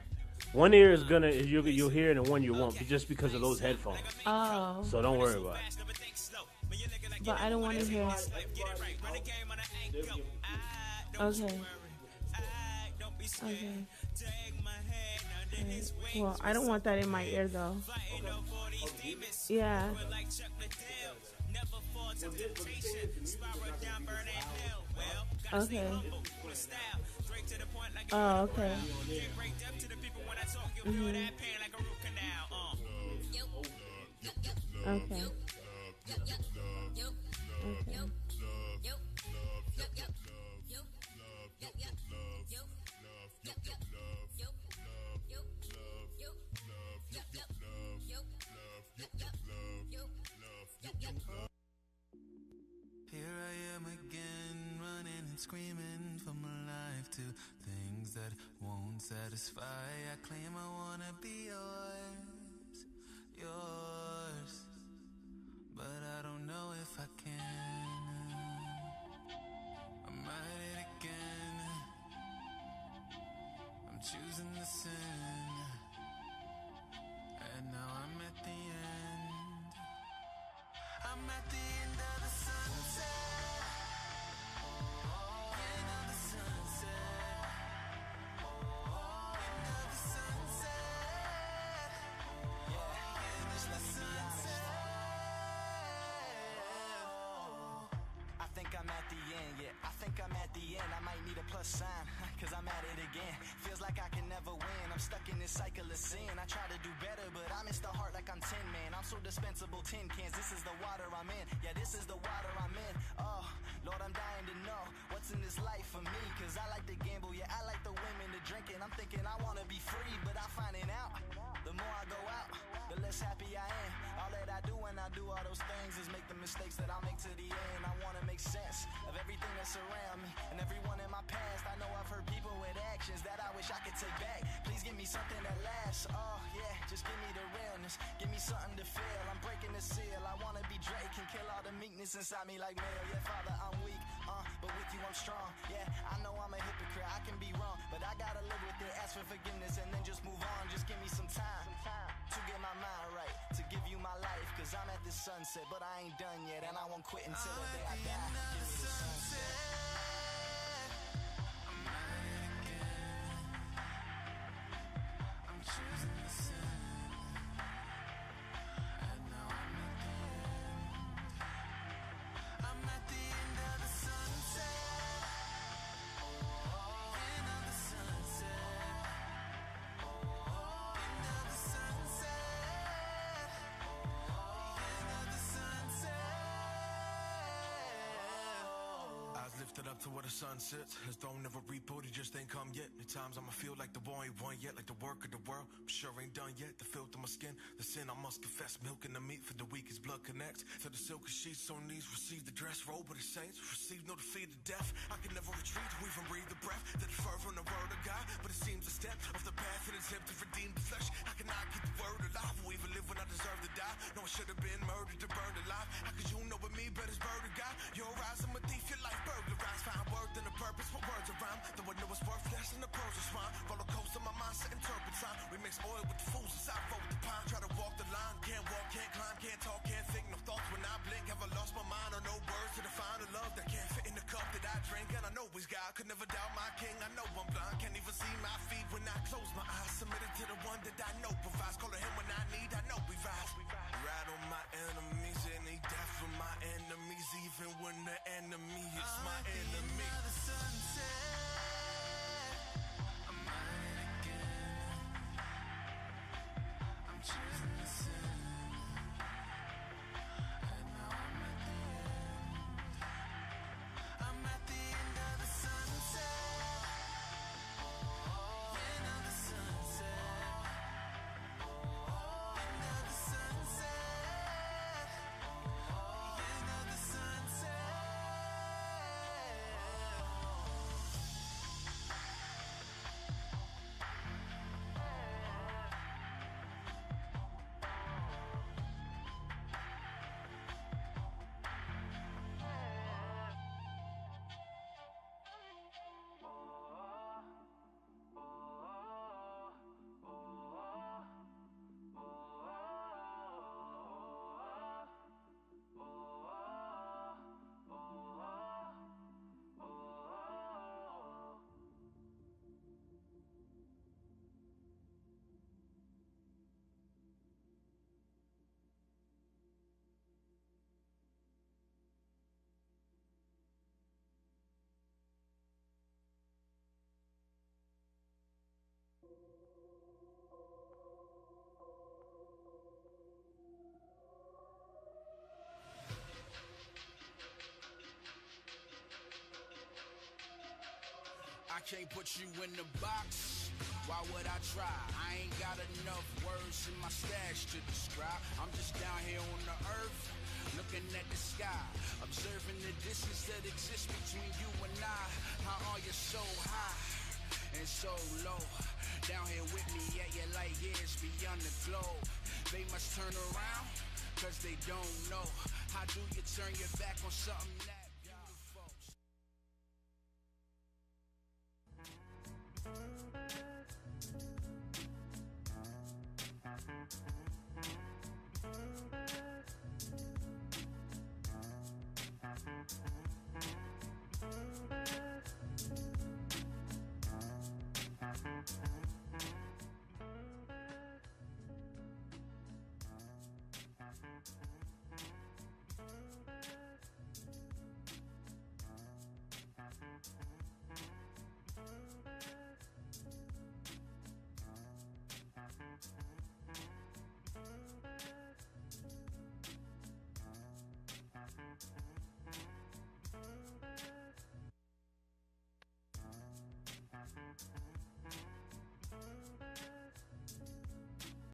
One ear is gonna you'll hear it, and one you won't, just because of those headphones. Oh. So don't worry about it. But I don't want to hear. Okay. Okay. Well, I don't want that in my ear though. Yeah. Okay. Oh, okay. Mm-hmm. Okay. Okay. Here I am again, running and screaming for my life to things that won't satisfy. I claim I wanna be yours, yours, but I don't know if I can. I'm at it again, I'm choosing the sin, and now I'm at the end. I'm at the end of the sunset. End of the sunset. End of the sunset. End of the sunset. I think I'm at the end, yeah. I think I'm at the end. I might need a plus sign, cause I'm at it again. Feels like I can never win. I'm stuck in this cycle of sin. I try to do better, but I miss the heart like I'm 10, man. I'm so dispensable, tin cans. This is the water I'm in. Yeah, this is the water I'm in. Oh, Lord, I'm dying to know what's in this life for me. Cause I like to gamble, yeah, I like the women to drink. And I'm thinking I wanna be free, but I'm finding out the more I go out, the less happy I am. All that I do when I do all those things is make the mistakes that I'll make to the end. I wanna make sense of everything that's around me and everyone in my past. I know I've heard people with actions that I wish I could take back. Please give me something that lasts. Oh yeah, just give me the realness. Give me something to feel. I'm breaking the seal. I wanna be Drake and kill all the meekness inside me like mail. Yeah, Father, I'm weak, but with you I'm strong. Yeah, I know I'm a hypocrite. I can be wrong, but I gotta live with it. Ask for forgiveness and then just move on. Just give me some time to get my mind right, to give you my life. Cause I'm at the sunset, but I ain't done yet, and I won't quit until the day I die. Give me the sunset. I'm at it again. I'm choosing the sun. And now I'm at the end. I'm at the end of the sunset. End of the sunset. End of the sunset. End of the sunset. Eyes lifted up to where the sun sits. His throne never rebuilt, he just ain't come yet. At times I'ma feel like the war ain't won yet, like the work of the world sure ain't done yet. The filth in my skin, the sin I must confess. Milk and the meat for the weak, his blood connects. To the silky sheets on knees, receive the dress. Robe of the saints, receive no defeat of death. I can never retreat, we even breathe the breath that defer from the word of God. But it seems a step off the path and attempt to redeem the flesh. I cannot keep the word alive, or even live when I deserve to die. No, I should have been murdered to burn alive. How could you know with me, but it's bird of God? Your eyes, I'm a thief, your life burglarized. Find worth and a purpose, but words are rhyme. Though I know it's worth less than the pearls of swine. Roller coaster, my mindset and turpentine. We mix oil with the fools inside, roll with the pine. Try to walk the line, can't walk, can't climb, can't talk, can't think. No thoughts when I blink. Have I lost my mind or no words to define the love that can't fit in the cup that I drink? And I know he's God, could never doubt my king. I know I'm blind, can't even see my feet when I close my eyes. Submitted to the one that I know provides. Calling him when I need, I know we rise. Ride on my enemies and they die for my enemies. Even when the enemy is my enemy. End of the sunset. I'm at it again. I'm choosing the sin. And now I'm at the end. I'm at the end of the sunset. End of the sunset. End of the sunset. End of the sunset. I can't put you in the box. Why would I try? I ain't got enough words in my stash to describe. I'm just down here on the earth, looking at the sky, observing the distance that exists between you and I. How are you so high and so low? Down here with me, yeah, you're light years beyond the globe. They must turn around, cause they don't know. How do you turn your back on something that